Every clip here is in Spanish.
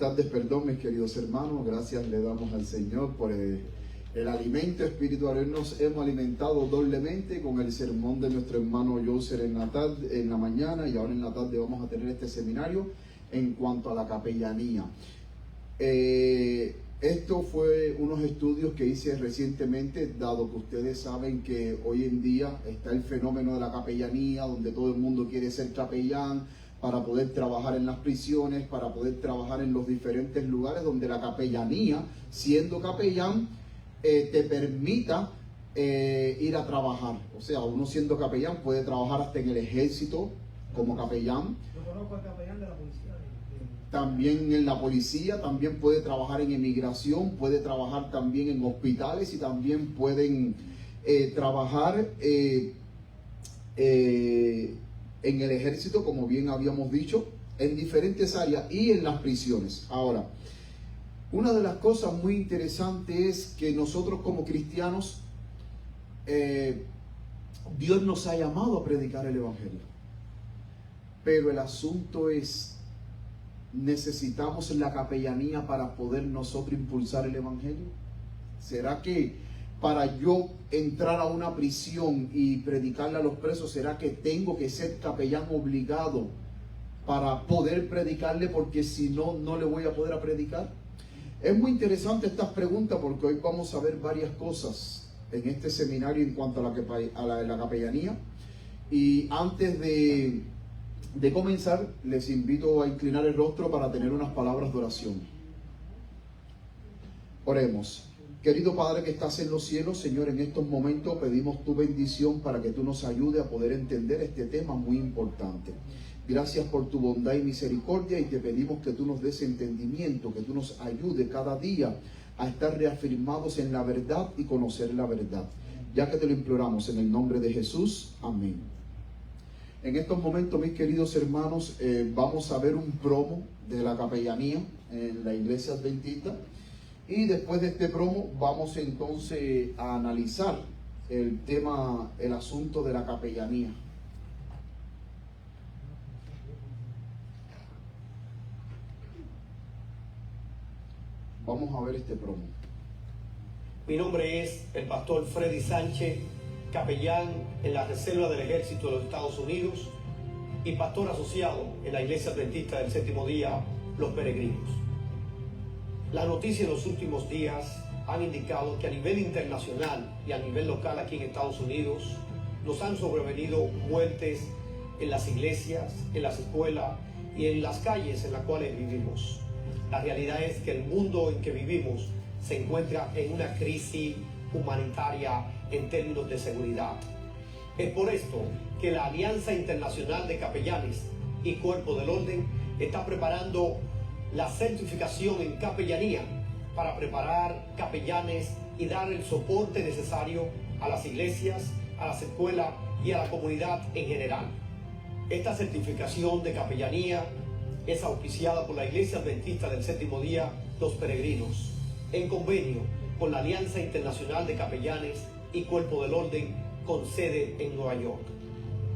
tardes, perdón, mis queridos hermanos. Gracias le damos al Señor por el alimento espiritual. Hoy nos hemos alimentado doblemente con el sermón de nuestro hermano Joser en la mañana, y ahora en la tarde vamos a tener este seminario en cuanto a la capellanía. Esto fue unos estudios que hice recientemente, dado que ustedes saben que hoy en día está el fenómeno de la capellanía, donde todo el mundo quiere ser capellán para poder trabajar en las prisiones, para poder trabajar en los diferentes lugares donde la capellanía, siendo capellán, te permita ir a trabajar. O sea, uno siendo capellán puede trabajar hasta en el ejército como capellán. Yo conozco al capellán de la policía. También en la policía, también puede trabajar en emigración, puede trabajar también en hospitales, y también pueden trabajar en el ejército, como bien habíamos dicho, en diferentes áreas, y en las prisiones. Ahora, una de las cosas muy interesantes es que nosotros como cristianos, Dios nos ha llamado a predicar el Evangelio. Pero el asunto es, ¿necesitamos la capellanía para poder nosotros impulsar el Evangelio? ¿Será que para yo entrar a una prisión y predicarle a los presos, será que tengo que ser capellán obligado para poder predicarle, porque si no, no le voy a poder predicar? Es muy interesante estas preguntas, porque hoy vamos a ver varias cosas en este seminario en cuanto a la capellanía. Y antes de comenzar, les invito a inclinar el rostro para tener unas palabras de oración. Oremos. Querido Padre que estás en los cielos, Señor, en estos momentos pedimos tu bendición para que tú nos ayudes a poder entender este tema muy importante. Gracias por tu bondad y misericordia, y te pedimos que tú nos des entendimiento, que tú nos ayudes cada día a estar reafirmados en la verdad y conocer la verdad. Ya que te lo imploramos en el nombre de Jesús. Amén. En estos momentos, mis queridos hermanos, vamos a ver un promo de la capellanía en la iglesia adventista, y después de este promo vamos entonces a analizar el tema, el asunto de la capellanía. Vamos a ver este promo. Mi nombre es el pastor Freddy Sánchez, capellán en la Reserva del Ejército de los Estados Unidos y pastor asociado en la Iglesia Adventista del Séptimo Día, Los Peregrinos. Las noticias en los últimos días han indicado que a nivel internacional y a nivel local aquí en Estados Unidos nos han sobrevenido muertes en las iglesias, en las escuelas y en las calles en las cuales vivimos. La realidad es que el mundo en que vivimos se encuentra en una crisis humanitaria en términos de seguridad. Es por esto que la Alianza Internacional de Capellanes y Cuerpo del Orden está preparando la certificación en capellanía para preparar capellanes y dar el soporte necesario a las iglesias, a las escuelas y a la comunidad en general. Esta certificación de capellanía es auspiciada por la Iglesia Adventista del Séptimo Día, Los Peregrinos, en convenio con la Alianza Internacional de Capellanes y Cuerpo del Orden, con sede en Nueva York.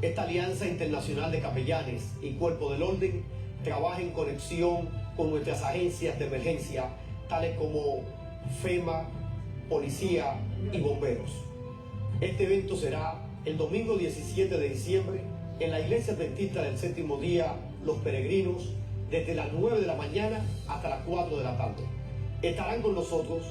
Esta Alianza Internacional de Capellanes y Cuerpo del Orden trabaja en conexión con nuestras agencias de emergencia, tales como FEMA, Policía y Bomberos. Este evento será el domingo 17 de diciembre en la Iglesia Adventista del Séptimo Día, Los Peregrinos, desde las 9 de la mañana hasta las 4 de la tarde. Estarán con nosotros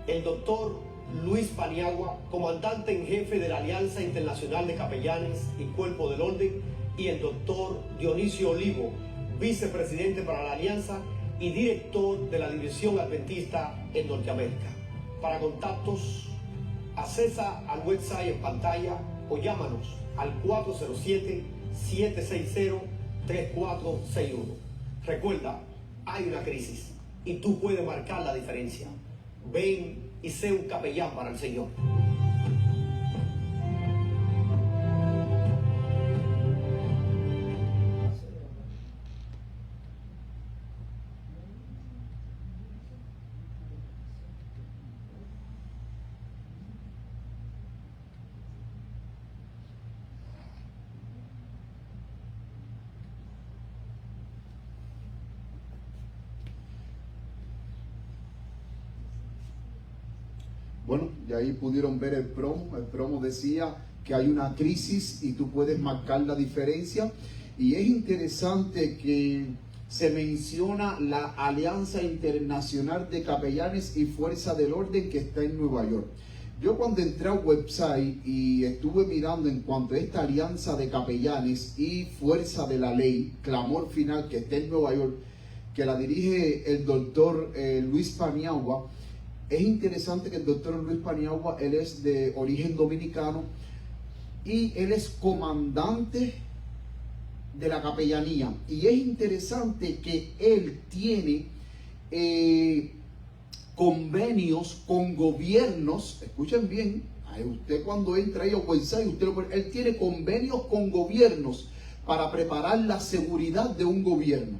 el doctor Luis Paniagua, comandante en jefe de la Alianza Internacional de Capellanes y Cuerpo del Orden, y el doctor Dionisio Olivo, vicepresidente para la Alianza y director de la División Adventista en Norteamérica. Para contactos, accesa al website en pantalla o llámanos al 407-760-3461. Recuerda, hay una crisis y tú puedes marcar la diferencia. Ven y sé un capellán para el Señor. Bueno, y ahí pudieron ver el promo. El promo decía que hay una crisis y tú puedes marcar la diferencia. Y es interesante que se menciona la Alianza Internacional de Capellanes y Fuerza del Orden que está en Nueva York. Yo cuando entré al website y estuve mirando en cuanto a esta Alianza de Capellanes y Fuerza de la Ley, Clamor Final, que está en Nueva York, que la dirige el doctor Luis Paniagua. Es interesante que el doctor Luis Paniagua, él es de origen dominicano y él es comandante de la capellanía. Y es interesante que él tiene convenios con gobiernos. Escuchen bien, usted cuando entra ahí a website, él tiene convenios con gobiernos para preparar la seguridad de un gobierno.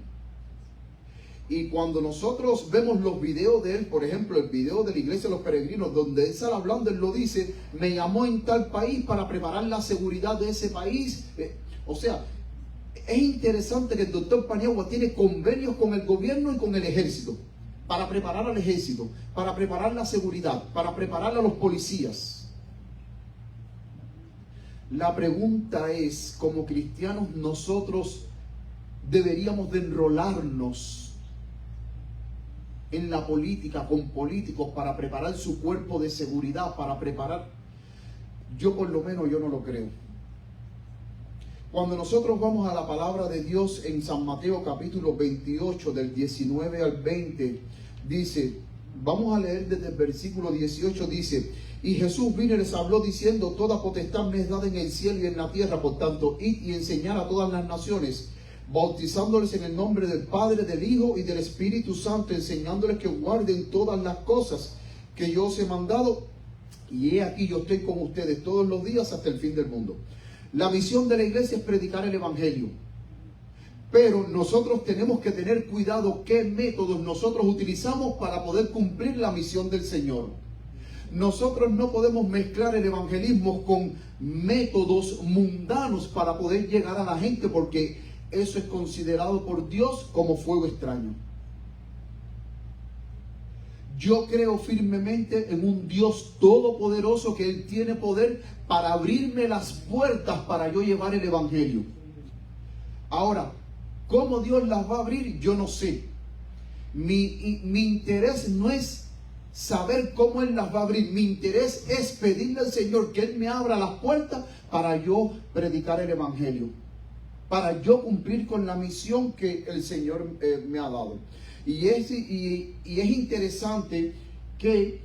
Y cuando nosotros vemos los videos de él, por ejemplo, el video de la Iglesia de los Peregrinos, donde él sale hablando, él lo dice, me llamó en tal país para preparar la seguridad de ese país. O sea, es interesante que el doctor Paniagua tiene convenios con el gobierno y con el ejército, para preparar al ejército, para preparar la seguridad, para preparar a los policías. La pregunta es, como cristianos, nosotros deberíamos de enrolarnos en la política, con políticos, para preparar su cuerpo de seguridad, para preparar. Yo por lo menos yo no lo creo. Cuando nosotros vamos a la palabra de Dios en San Mateo capítulo 28 del 19 al 20, dice, vamos a leer desde el versículo 18, dice, y Jesús vino y les habló diciendo, toda potestad me es dada en el cielo y en la tierra, por tanto, id y enseñar a todas las naciones, bautizándoles en el nombre del Padre, del Hijo y del Espíritu Santo, enseñándoles que guarden todas las cosas que yo os he mandado, y he aquí yo estoy con ustedes todos los días hasta el fin del mundo. La misión de la iglesia es predicar el evangelio, pero nosotros tenemos que tener cuidado qué métodos nosotros utilizamos para poder cumplir la misión del Señor. Nosotros no podemos mezclar el evangelismo con métodos mundanos para poder llegar a la gente, porque eso es considerado por Dios como fuego extraño. Yo creo firmemente en un Dios todopoderoso, que Él tiene poder para abrirme las puertas para yo llevar el evangelio. Ahora, ¿cómo Dios las va a abrir? Yo no sé. Mi interés no es saber cómo Él las va a abrir. Mi interés es pedirle al Señor que Él me abra las puertas para yo predicar el evangelio, para yo cumplir con la misión que el Señor me ha dado. Y es interesante que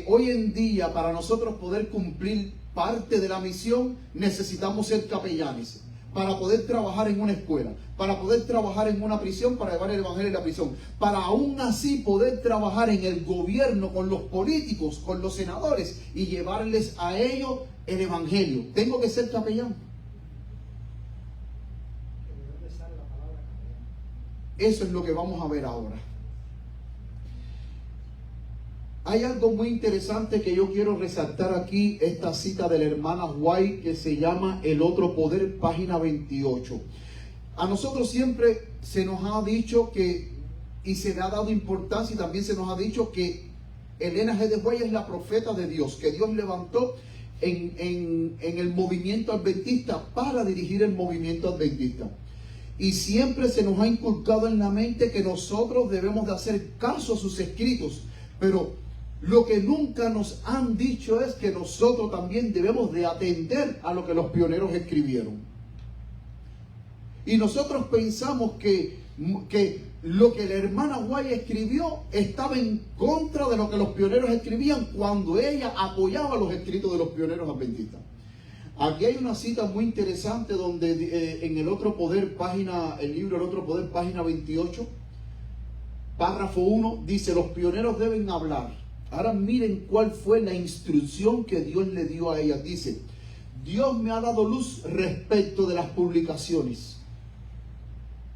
hoy en día, para nosotros poder cumplir parte de la misión, necesitamos ser capellanes, para poder trabajar en una escuela, para poder trabajar en una prisión, para llevar el evangelio en la prisión, para aún así poder trabajar en el gobierno, con los políticos, con los senadores, y llevarles a ellos el evangelio. Tengo que ser capellán. Eso es lo que vamos a ver ahora. Hay algo muy interesante que yo quiero resaltar aquí, esta cita de la hermana White, que se llama El Otro Poder, página 28. A nosotros siempre se nos ha dicho que, y se le ha dado importancia, y también se nos ha dicho que Elena G. de White es la profeta de Dios, que Dios levantó en el movimiento adventista para dirigir el movimiento adventista. Y siempre se nos ha inculcado en la mente que nosotros debemos de hacer caso a sus escritos. Pero lo que nunca nos han dicho es que nosotros también debemos de atender a lo que los pioneros escribieron. Y nosotros pensamos que lo que la hermana White escribió estaba en contra de lo que los pioneros escribían, cuando ella apoyaba los escritos de los pioneros adventistas. Aquí hay una cita muy interesante donde en El Otro Poder, el libro El Otro Poder, página 28, párrafo 1, dice, los pioneros deben hablar. Ahora miren cuál fue la instrucción que Dios le dio a ella. Dice, Dios me ha dado luz respecto de las publicaciones.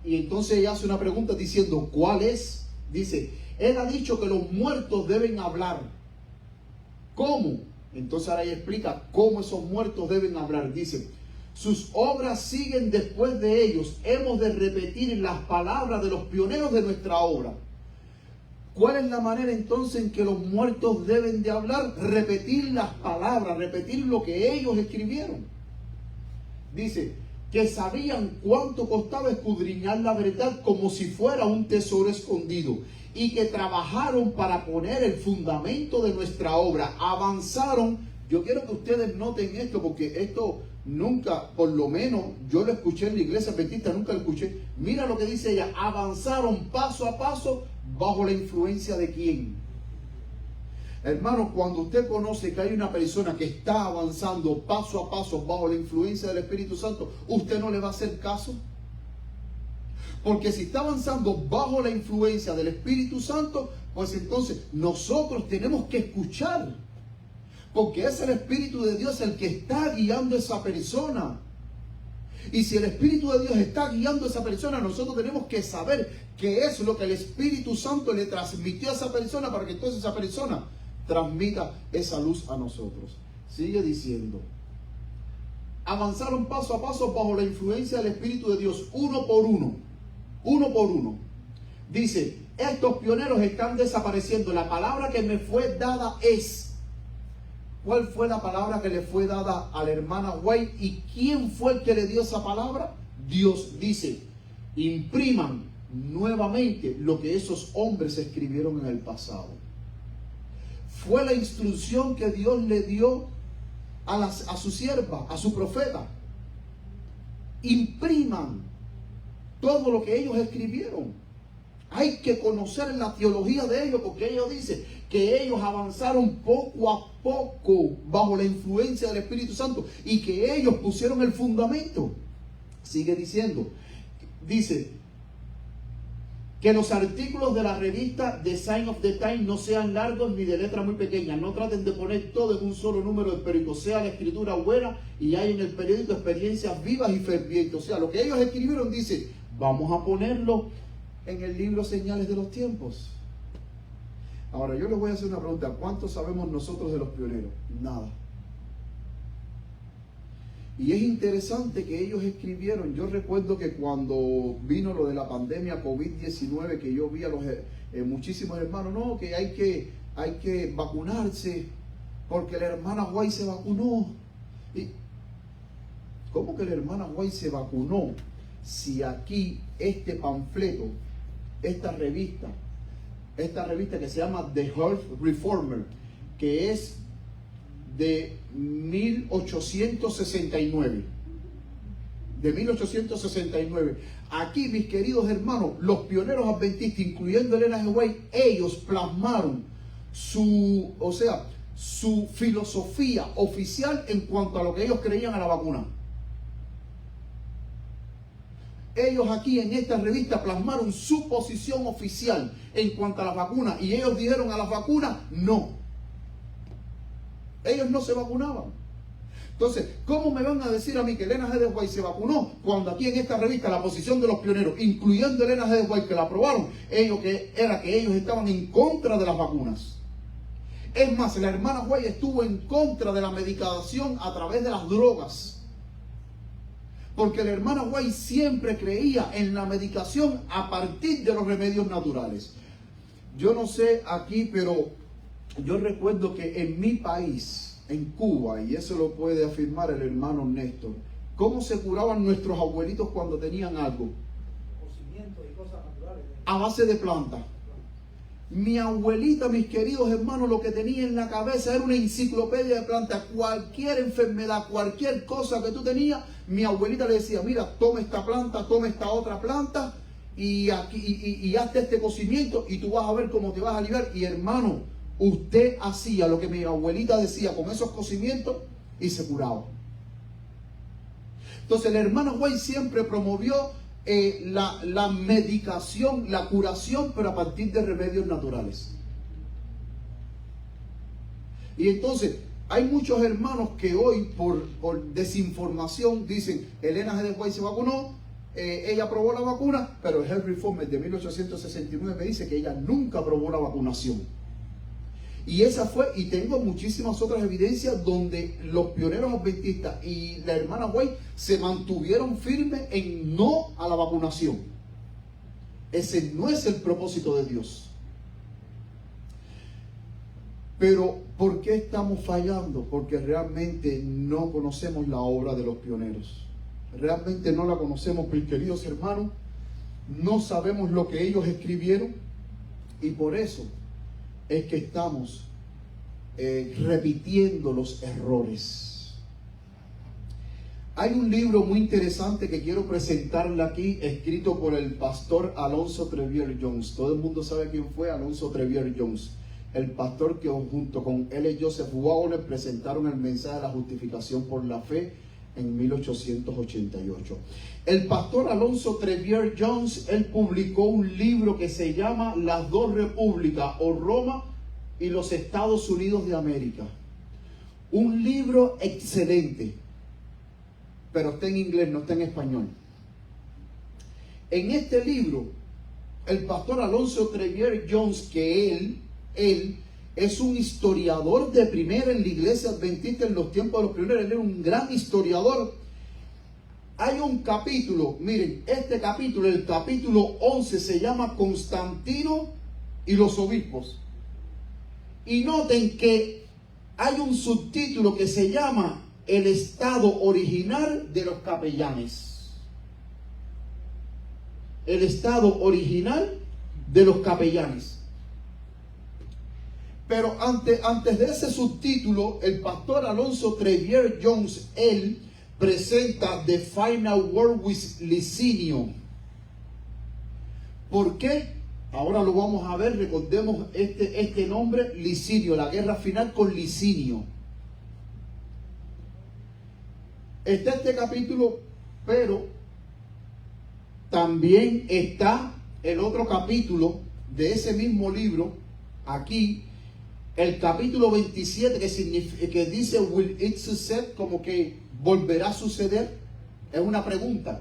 Y entonces ella hace una pregunta diciendo, ¿cuál es? Dice, Él ha dicho que los muertos deben hablar. ¿Cómo? Entonces ahora ella explica cómo esos muertos deben hablar. Dice, sus obras siguen después de ellos. Hemos de repetir las palabras de los pioneros de nuestra obra. ¿Cuál es la manera entonces en que los muertos deben de hablar? Repetir las palabras, repetir lo que ellos escribieron. Dice que sabían cuánto costaba escudriñar la verdad como si fuera un tesoro escondido, y que trabajaron para poner el fundamento de nuestra obra. Avanzaron. Yo quiero que ustedes noten esto, porque esto nunca, por lo menos yo lo escuché en la iglesia adventista, nunca lo escuché. Mira lo que dice ella: avanzaron paso a paso. ¿Bajo la influencia de quién? Hermano, cuando usted conoce que hay una persona que está avanzando paso a paso bajo la influencia del Espíritu Santo, ¿usted no le va a hacer caso? Porque si está avanzando bajo la influencia del Espíritu Santo, pues entonces nosotros tenemos que escuchar. Porque es el Espíritu de Dios el que está guiando a esa persona. Y si el Espíritu de Dios está guiando a esa persona, nosotros tenemos que saber qué es lo que el Espíritu Santo le transmitió a esa persona, para que entonces esa persona transmita esa luz a nosotros. Sigue diciendo: avanzaron paso a paso bajo la influencia del Espíritu de Dios, uno por uno. Dice: estos pioneros están desapareciendo. La palabra que me fue dada es... ¿Cuál fue la palabra que le fue dada a la hermana White? ¿Y quién fue el que le dio esa palabra? Dios. Dice: impriman nuevamente lo que esos hombres escribieron en el pasado. Fue la instrucción que Dios le dio a su sierva, a su profeta. Impriman todo lo que ellos escribieron. Hay que conocer la teología de ellos, porque ellos dicen que ellos avanzaron poco a poco bajo la influencia del Espíritu Santo, y que ellos pusieron el fundamento. Sigue diciendo, dice que los artículos de la revista The Sign of the Time no sean largos ni de letra muy pequeña. No traten de poner todo en un solo número de periódico. Sea la escritura buena y hay en el periódico experiencias vivas y fervientes. O sea, lo que ellos escribieron, dice: vamos a ponerlo en el libro Señales de los Tiempos. Ahora yo les voy a hacer una pregunta: ¿cuánto sabemos nosotros de los pioneros? Nada. Y es interesante que ellos escribieron. Yo recuerdo que cuando vino lo de la pandemia COVID-19, que yo vi a los muchísimos hermanos, no, que hay que vacunarse porque la hermana White se vacunó. ¿Y cómo que la hermana White se vacunó? Si aquí este panfleto, esta revista que se llama The Health Reformer, que es de 1869. De 1869. Aquí, mis queridos hermanos, los pioneros adventistas, incluyendo Elena G. White, ellos plasmaron su filosofía oficial en cuanto a lo que ellos creían a la vacuna. Ellos aquí en esta revista plasmaron su posición oficial en cuanto a las vacunas, y ellos dijeron: a las vacunas no. Ellos no se vacunaban. Entonces, ¿cómo me van a decir a mí que Elena G. de White se vacunó cuando aquí en esta revista la posición de los pioneros, incluyendo Elena G. de White, que la aprobaron, era que ellos estaban en contra de las vacunas? Es más, la hermana White estuvo en contra de la medicación a través de las drogas. Porque la hermana White siempre creía en la medicación a partir de los remedios naturales. Yo no sé aquí, pero yo recuerdo que en mi país, en Cuba, y eso lo puede afirmar el hermano Néstor, ¿cómo se curaban nuestros abuelitos cuando tenían algo? Cocimiento y cosas naturales. A base de planta. Mi abuelita, mis queridos hermanos, lo que tenía en la cabeza era una enciclopedia de plantas. Cualquier enfermedad, cualquier cosa que tú tenías, mi abuelita le decía: mira, toma esta planta, toma esta otra planta y hazte este cocimiento y tú vas a ver cómo te vas a aliviar. Y hermano, usted hacía lo que mi abuelita decía con esos cocimientos y se curaba. Entonces la hermana White siempre promovió la medicación, la curación, pero a partir de remedios naturales. Y entonces hay muchos hermanos que hoy por desinformación dicen: Elena G. de White se vacunó, ella aprobó la vacuna, pero el Health Reformer de 1869 me dice que ella nunca aprobó la vacunación. Y esa fue, y tengo muchísimas otras evidencias donde los pioneros adventistas y la hermana White se mantuvieron firmes en no a la vacunación. Ese no es el propósito de Dios. Pero ¿por qué estamos fallando? Porque realmente no conocemos la obra de los pioneros. Realmente no la conocemos, mis queridos hermanos. No sabemos lo que ellos escribieron y por eso es que estamos repitiendo los errores. Hay un libro muy interesante que quiero presentarle aquí, escrito por el pastor Alonzo Trevier Jones. Todo el mundo sabe quién fue Alonzo Trevier Jones, el pastor que junto con L. Joseph Wagoner presentaron el mensaje de la justificación por la fe en 1888. El pastor Alonzo Trevier Jones, él publicó un libro que se llama Las dos repúblicas, o Roma y los Estados Unidos de América. Un libro excelente, pero está en inglés, no está en español. En este libro, el pastor Alonzo Trevier Jones, que él es un historiador de primera en la iglesia adventista en los tiempos de los pioneros, él es un gran historiador. Hay un capítulo, miren, este capítulo, el capítulo 11, se llama Constantino y los obispos. Y noten que hay un subtítulo que se llama El estado original de los capellanes. El estado original de los capellanes. Pero antes de ese subtítulo, el pastor Alonzo Trevier Jones, él presenta The Final Word with Licinio. ¿Por qué? Ahora lo vamos a ver. Recordemos este nombre, Licinio, la guerra final con Licinio. Está este capítulo, pero también está el otro capítulo de ese mismo libro, aquí, el capítulo 27, que dice Will it succeed, como que volverá a suceder. Es una pregunta.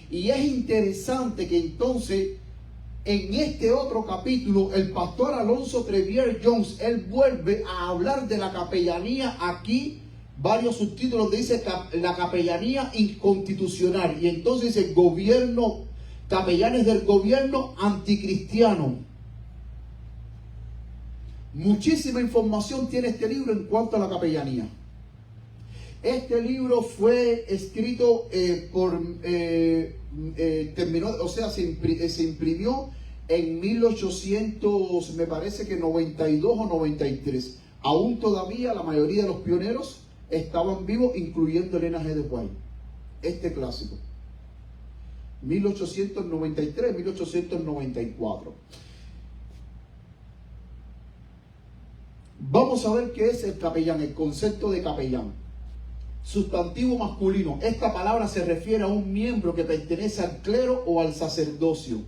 Y es interesante que entonces en este otro capítulo el pastor Alonzo Trevier Jones, él vuelve a hablar de la capellanía. Aquí varios subtítulos dice la capellanía inconstitucional, y entonces dice gobierno, capellanes del gobierno anticristiano. Muchísima información tiene este libro en cuanto a la capellanía. Este libro fue escrito se imprimió en 1800, me parece que 92 o 93. Aún todavía la mayoría de los pioneros estaban vivos, incluyendo Elena G. de White. Este clásico, 1893, 1894. Vamos a ver qué es el capellán, el concepto de capellán. Sustantivo masculino. Esta palabra se refiere a un miembro que pertenece al clero o al sacerdocio,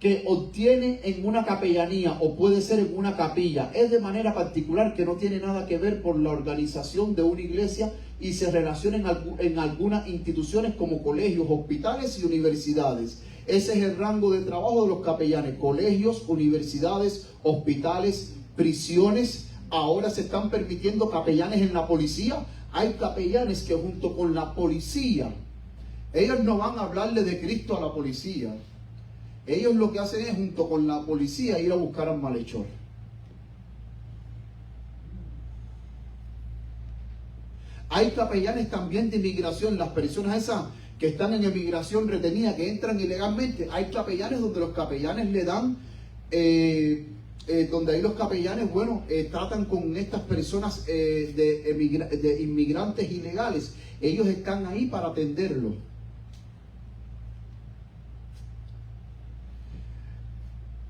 que obtiene en una capellanía o puede ser en una capilla. Es de manera particular, que no tiene nada que ver por la organización de una iglesia y se relaciona en algunas instituciones como colegios, hospitales y universidades. Ese es el rango de trabajo de los capellanes: colegios, universidades, hospitales, prisiones. Ahora se están permitiendo capellanes en la policía. Hay capellanes que junto con la policía, ellos no van a hablarle de Cristo a la policía. Ellos lo que hacen es junto con la policía ir a buscar al malhechor. Hay capellanes también de inmigración. Las personas esas que están en emigración retenida, que entran ilegalmente, hay capellanes donde los capellanes le dan donde ahí los capellanes, tratan con estas personas de inmigrantes ilegales. Ellos están ahí para atenderlos.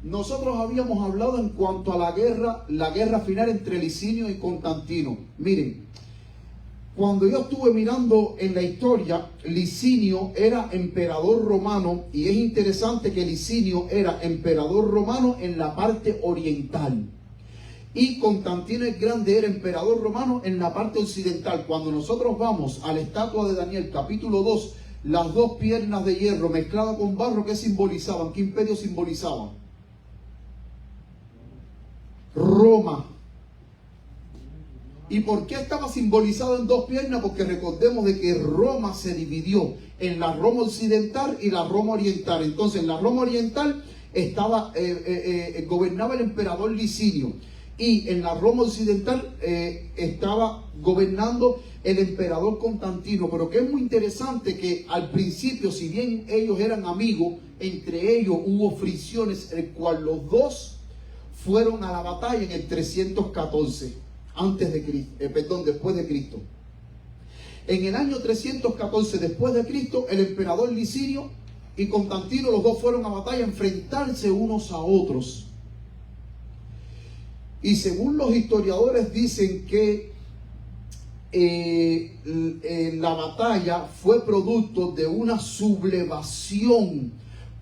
Nosotros habíamos hablado en cuanto a la guerra final entre Licinio y Constantino. Miren, cuando yo estuve mirando en la historia, Licinio era emperador romano, y es interesante que Licinio era emperador romano en la parte oriental, y Constantino el Grande era emperador romano en la parte occidental. Cuando nosotros vamos a la estatua de Daniel, capítulo 2, las dos piernas de hierro mezcladas con barro, ¿qué simbolizaban? ¿Qué imperio simbolizaban? Roma. ¿Y por qué estaba simbolizado en dos piernas? Porque recordemos de que Roma se dividió en la Roma occidental y la Roma oriental. Entonces en la Roma oriental gobernaba el emperador Licinio, y en la Roma occidental estaba gobernando el emperador Constantino. Pero que es muy interesante que al principio, si bien ellos eran amigos, entre ellos hubo fricciones, el cual los dos fueron a la batalla en el 314 después de Cristo. En el año 314 después de Cristo, el emperador Licinio y Constantino, los dos fueron a batalla a enfrentarse unos a otros. Y según los historiadores dicen que la batalla fue producto de una sublevación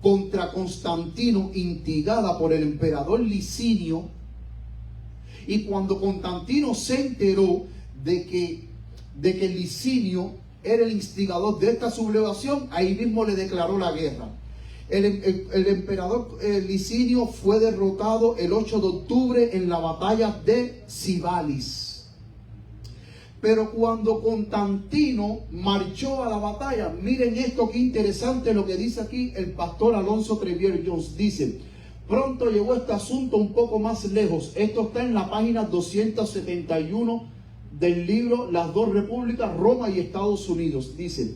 contra Constantino instigada por el emperador Licinio. Y cuando Constantino se enteró de que Licinio era el instigador de esta sublevación, ahí mismo le declaró la guerra. El emperador Licinio fue derrotado el 8 de octubre en la batalla de Cibalis. Pero cuando Constantino marchó a la batalla, miren esto qué interesante lo que dice aquí el pastor Alonso Trevier Jones. Dice: pronto llegó este asunto un poco más lejos. Esto está en la página 271 del libro Las dos repúblicas, Roma y Estados Unidos. Dice: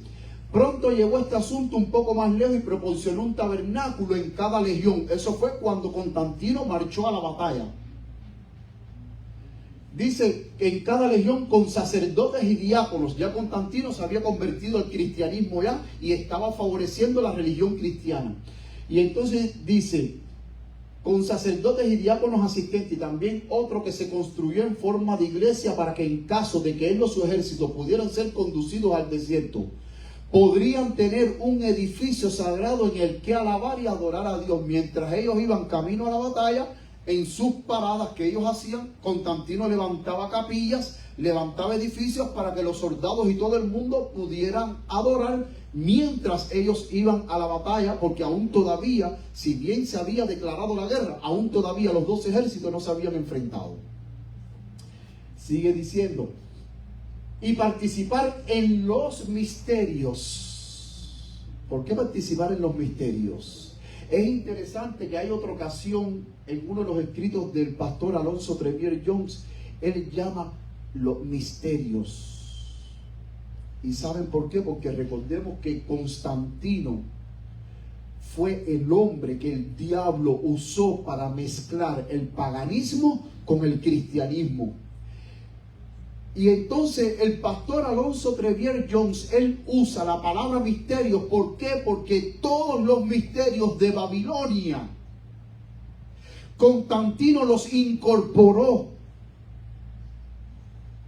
pronto llegó este asunto un poco más lejos y proporcionó un tabernáculo en cada legión. Eso fue cuando Constantino marchó a la batalla. Dice que en cada legión con sacerdotes y diáconos. Ya Constantino se había convertido al cristianismo ya y estaba favoreciendo la religión cristiana. Y entonces dice: con sacerdotes y diáconos asistentes, y también otro que se construyó en forma de iglesia para que en caso de que él o su ejército pudieran ser conducidos al desierto, podrían tener un edificio sagrado en el que alabar y adorar a Dios. Mientras ellos iban camino a la batalla, en sus paradas que ellos hacían, Constantino levantaba capillas, levantaba edificios para que los soldados y todo el mundo pudieran adorar mientras ellos iban a la batalla, porque aún todavía, si bien se había declarado la guerra, aún todavía los dos ejércitos no se habían enfrentado. Sigue diciendo: y participar en los misterios. ¿Por qué participar en los misterios? Es interesante que hay otra ocasión en uno de los escritos del pastor Alonso Trevier Jones, él llama los misterios. ¿Y saben por qué? Porque recordemos que Constantino fue el hombre que el diablo usó para mezclar el paganismo con el cristianismo. Y entonces el pastor Alonso Trevier Jones, él usa la palabra misterios. ¿Por qué? Porque todos los misterios de Babilonia, Constantino los incorporó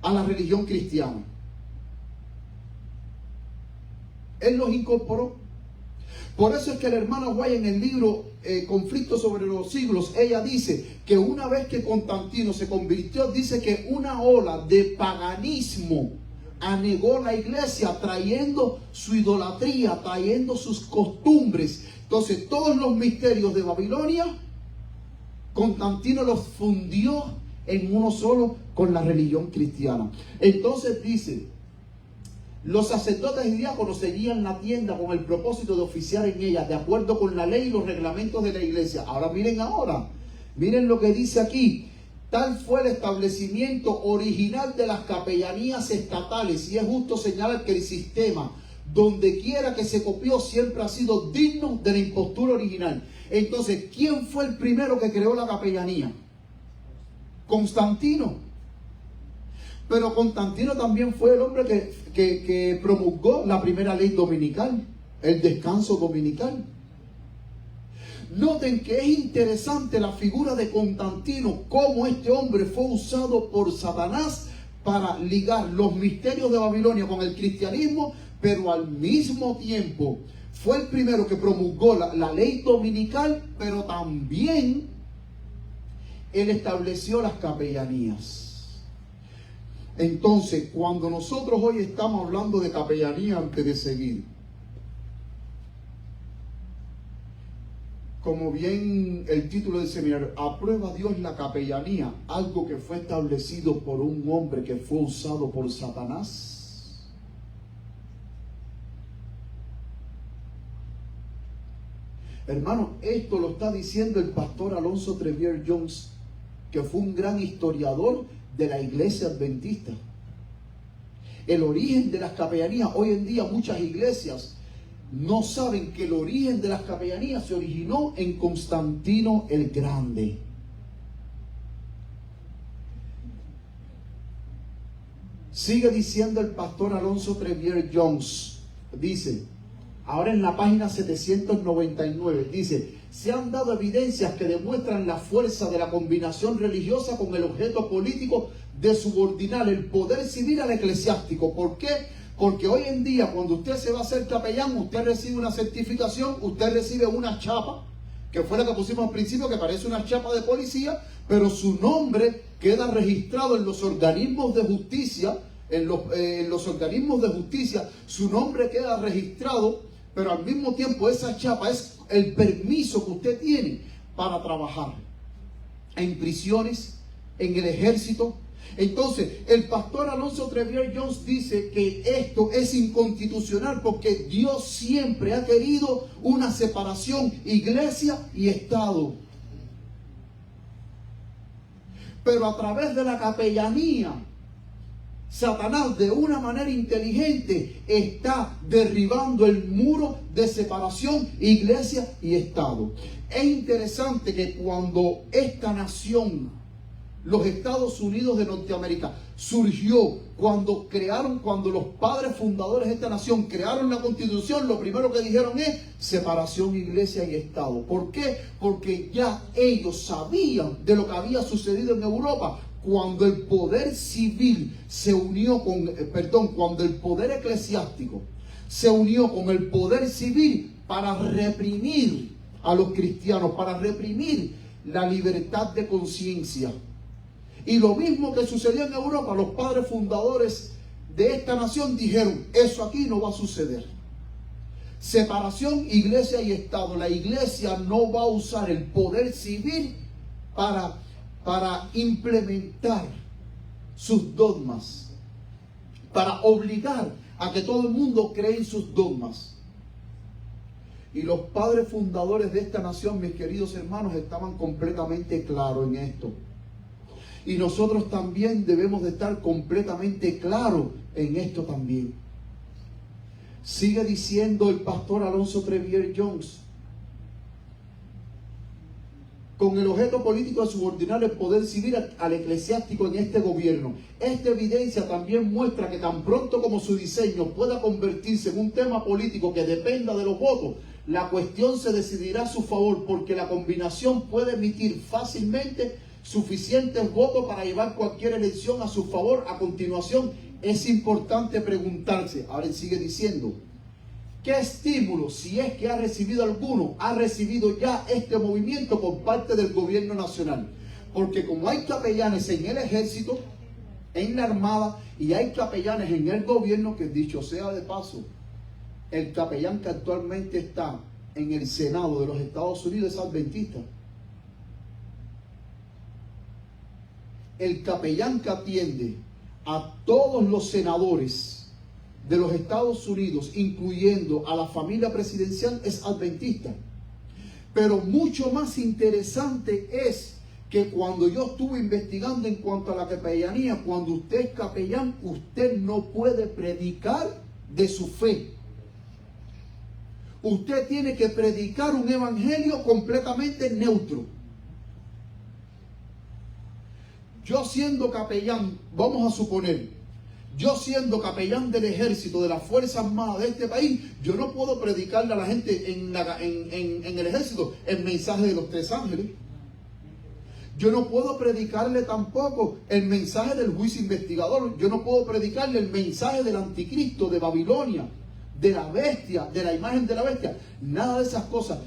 a la religión cristiana. Él los incorporó. Por eso es que la hermana White en el libro Conflicto sobre los siglos, ella dice que una vez que Constantino se convirtió, dice que una ola de paganismo anegó la iglesia, trayendo su idolatría, trayendo sus costumbres. Entonces todos los misterios de Babilonia, Constantino los fundió en uno solo con la religión cristiana. Entonces dice: los sacerdotes y diáconos seguían la tienda con el propósito de oficiar en ella, de acuerdo con la ley y los reglamentos de la iglesia. Ahora, miren lo que dice aquí. Tal fue el establecimiento original de las capellanías estatales, y es justo señalar que el sistema, donde quiera que se copió, siempre ha sido digno de la impostura original. Entonces, ¿quién fue el primero que creó la capellanía? Constantino. Pero Constantino también fue el hombre que promulgó la primera ley dominical, el descanso dominical. Noten que es interesante la figura de Constantino, cómo este hombre fue usado por Satanás para ligar los misterios de Babilonia con el cristianismo, pero al mismo tiempo fue el primero que promulgó la ley dominical, pero también él estableció las capellanías. Entonces, cuando nosotros hoy estamos hablando de capellanía, antes de seguir, como bien el título del seminario, ¿aprueba Dios la capellanía? Algo que fue establecido por un hombre que fue usado por Satanás. Hermano, esto lo está diciendo el pastor Alonso Trevier Jones que fue un gran historiador de la iglesia adventista. El origen de las capellanías, hoy en día muchas iglesias no saben que el origen de las capellanías se originó en Constantino el Grande. Sigue diciendo el pastor Alonso Trevier Jones, dice, ahora en la página 799, dice, se han dado evidencias que demuestran la fuerza de la combinación religiosa con el objeto político de subordinar el poder civil al eclesiástico. ¿Por qué? Porque hoy en día cuando usted se va a hacer capellán, usted recibe una certificación, usted recibe una chapa, que fue la que pusimos al principio, que parece una chapa de policía, pero su nombre queda registrado en los organismos de justicia, en los organismos de justicia, su nombre queda registrado, pero al mismo tiempo esa chapa es el permiso que usted tiene para trabajar en prisiones, en el ejército. Entonces, el pastor Alonso Trevier Jones dice que esto es inconstitucional porque Dios siempre ha querido una separación iglesia y Estado. Pero a través de la capellanía, Satanás de una manera inteligente está derribando el muro de separación iglesia y Estado. Es interesante que cuando esta nación, los Estados Unidos de Norteamérica, surgió, cuando los padres fundadores de esta nación crearon la Constitución, lo primero que dijeron es separación iglesia y Estado. ¿Por qué? Porque ya ellos sabían de lo que había sucedido en Europa. Cuando el poder civil se unió cuando el poder eclesiástico se unió con el poder civil para reprimir a los cristianos, para reprimir la libertad de conciencia. Y lo mismo que sucedió en Europa, los padres fundadores de esta nación dijeron, eso aquí no va a suceder. Separación iglesia y Estado. La iglesia no va a usar el poder civil para implementar sus dogmas, para obligar a que todo el mundo cree en sus dogmas. Y los padres fundadores de esta nación, mis queridos hermanos, estaban completamente claros en esto. Y nosotros también debemos de estar completamente claros en esto también. Sigue diciendo el pastor Alonso Trevier Jones, con el objeto político de subordinar el poder civil al eclesiástico en este gobierno. Esta evidencia también muestra que tan pronto como su diseño pueda convertirse en un tema político que dependa de los votos, la cuestión se decidirá a su favor, porque la combinación puede emitir fácilmente suficientes votos para llevar cualquier elección a su favor. A continuación, es importante preguntarse, ahora él sigue diciendo, ¿qué estímulo, si es que ha recibido alguno, ha recibido ya este movimiento por parte del gobierno nacional? Porque como hay capellanes en el ejército, en la armada, y hay capellanes en el gobierno, que dicho sea de paso, el capellán que actualmente está en el Senado de los Estados Unidos es adventista. El capellán que atiende a todos los senadores de los Estados Unidos, incluyendo a la familia presidencial, es adventista. Pero mucho más interesante es que cuando yo estuve investigando en cuanto a la capellanía, cuando usted es capellán, usted no puede predicar de su fe. Usted tiene que predicar un evangelio completamente neutro. Yo siendo capellán, vamos a suponer, yo siendo capellán del ejército, de las Fuerzas Armadas de este país, yo no puedo predicarle a la gente en el ejército el mensaje de los 3 ángeles. Yo no puedo predicarle tampoco el mensaje del juicio investigador. Yo no puedo predicarle el mensaje del anticristo, de Babilonia, de la bestia, de la imagen de la bestia. Nada de esas cosas.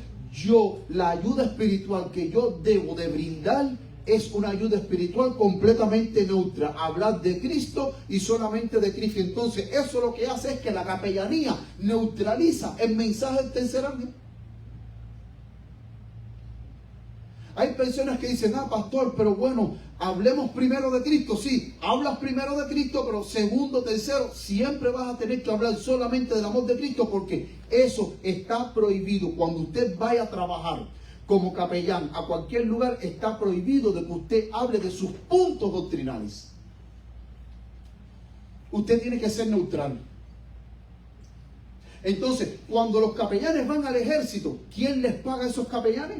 La ayuda espiritual que yo debo de brindar es una ayuda espiritual completamente neutra. Hablar de Cristo y solamente de Cristo. Entonces, eso lo que hace es que la capellanía neutraliza el mensaje del tercer ángel. Hay personas que dicen, pastor, pero bueno, hablemos primero de Cristo. Sí, hablas primero de Cristo, pero segundo, tercero, siempre vas a tener que hablar solamente del amor de Cristo, porque eso está prohibido. Cuando usted vaya a trabajar como capellán a cualquier lugar, está prohibido de que usted hable de sus puntos doctrinales. Usted tiene que ser neutral. Entonces, cuando los capellanes van al ejército, ¿quién les paga a esos capellanes?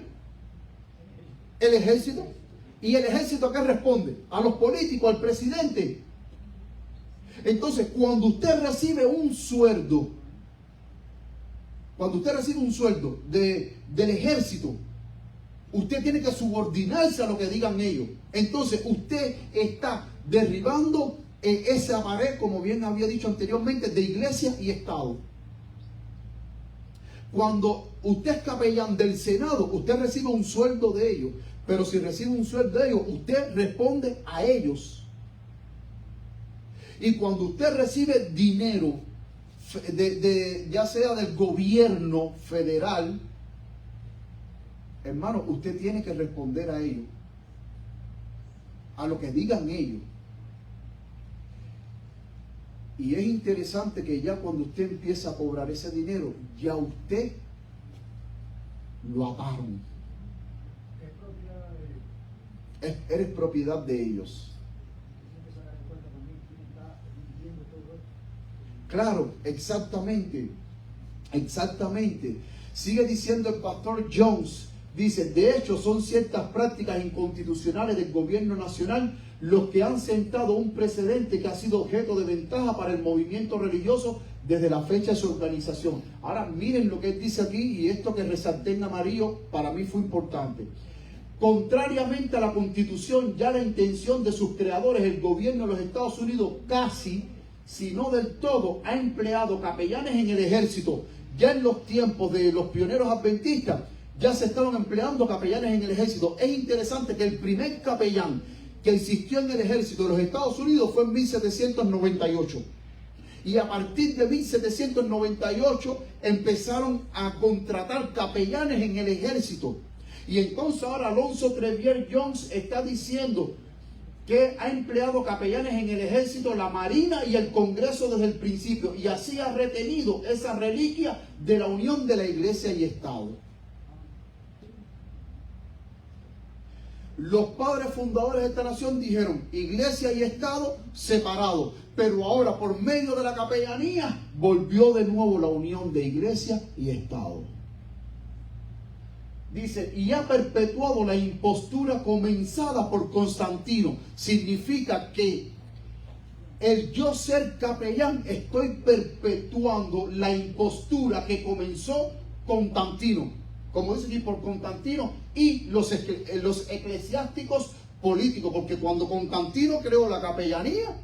El ejército. ¿Y el ejército a qué responde? A los políticos, al presidente. Entonces, cuando usted recibe un sueldo, del ejército, usted tiene que subordinarse a lo que digan ellos. Entonces, usted está derribando esa pared, como bien había dicho anteriormente, de iglesia y Estado. Cuando usted es capellán del Senado, usted recibe un sueldo de ellos. Pero si recibe un sueldo de ellos, usted responde a ellos. Y cuando usted recibe dinero, ya sea del gobierno federal, hermano, usted tiene que responder a ellos, a lo que digan ellos. Y es interesante que ya cuando usted empieza a cobrar ese dinero, ya usted lo ataron. Eres propiedad de ellos. Claro, exactamente. Sigue diciendo el pastor Jones, dice, de hecho son ciertas prácticas inconstitucionales del gobierno nacional los que han sentado un precedente que ha sido objeto de ventaja para el movimiento religioso desde la fecha de su organización. Ahora miren lo que él dice aquí, y esto que resalté en amarillo para mí fue importante. Contrariamente a la Constitución, ya la intención de sus creadores, el gobierno de los Estados Unidos, casi, si no del todo, ha empleado capellanes en el ejército. Ya en los tiempos de los pioneros adventistas, ya se estaban empleando capellanes en el ejército. Es interesante que el primer capellán que existió en el ejército de los Estados Unidos fue en 1798. Y a partir de 1798 empezaron a contratar capellanes en el ejército. Y entonces ahora Alonzo Trevier Jones está diciendo que ha empleado capellanes en el ejército, la marina y el Congreso desde el principio. Y así ha retenido esa reliquia de la unión de la iglesia y Estado. Los padres fundadores de esta nación dijeron, iglesia y Estado separados. Pero ahora por medio de la capellanía volvió de nuevo la unión de iglesia y Estado. Dice, y ha perpetuado la impostura comenzada por Constantino. Significa que el yo ser capellán, estoy perpetuando la impostura que comenzó Constantino. Como dice aquí, por Constantino y los eclesiásticos políticos. Porque cuando Constantino creó la capellanía,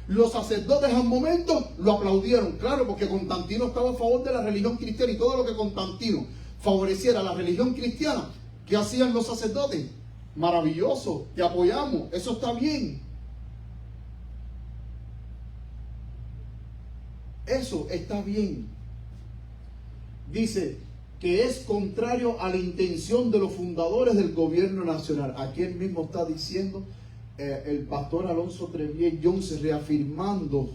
los sacerdotes al momento lo aplaudieron. Claro, porque Constantino estaba a favor de la religión cristiana, y todo lo que Constantino favoreciera la religión cristiana, ¿qué hacían los sacerdotes? Maravilloso, te apoyamos, eso está bien. Eso está bien. Dice que es contrario a la intención de los fundadores del gobierno nacional. Aquí él mismo está diciendo el pastor Alonzo Trevier Jones, reafirmando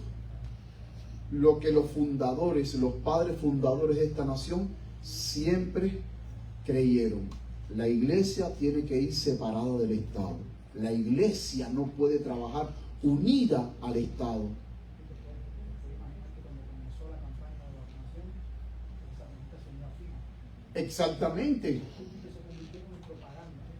lo que los fundadores, los padres fundadores de esta nación siempre creyeron. La iglesia tiene que ir separada del Estado. La iglesia no puede trabajar unida al Estado. Exactamente.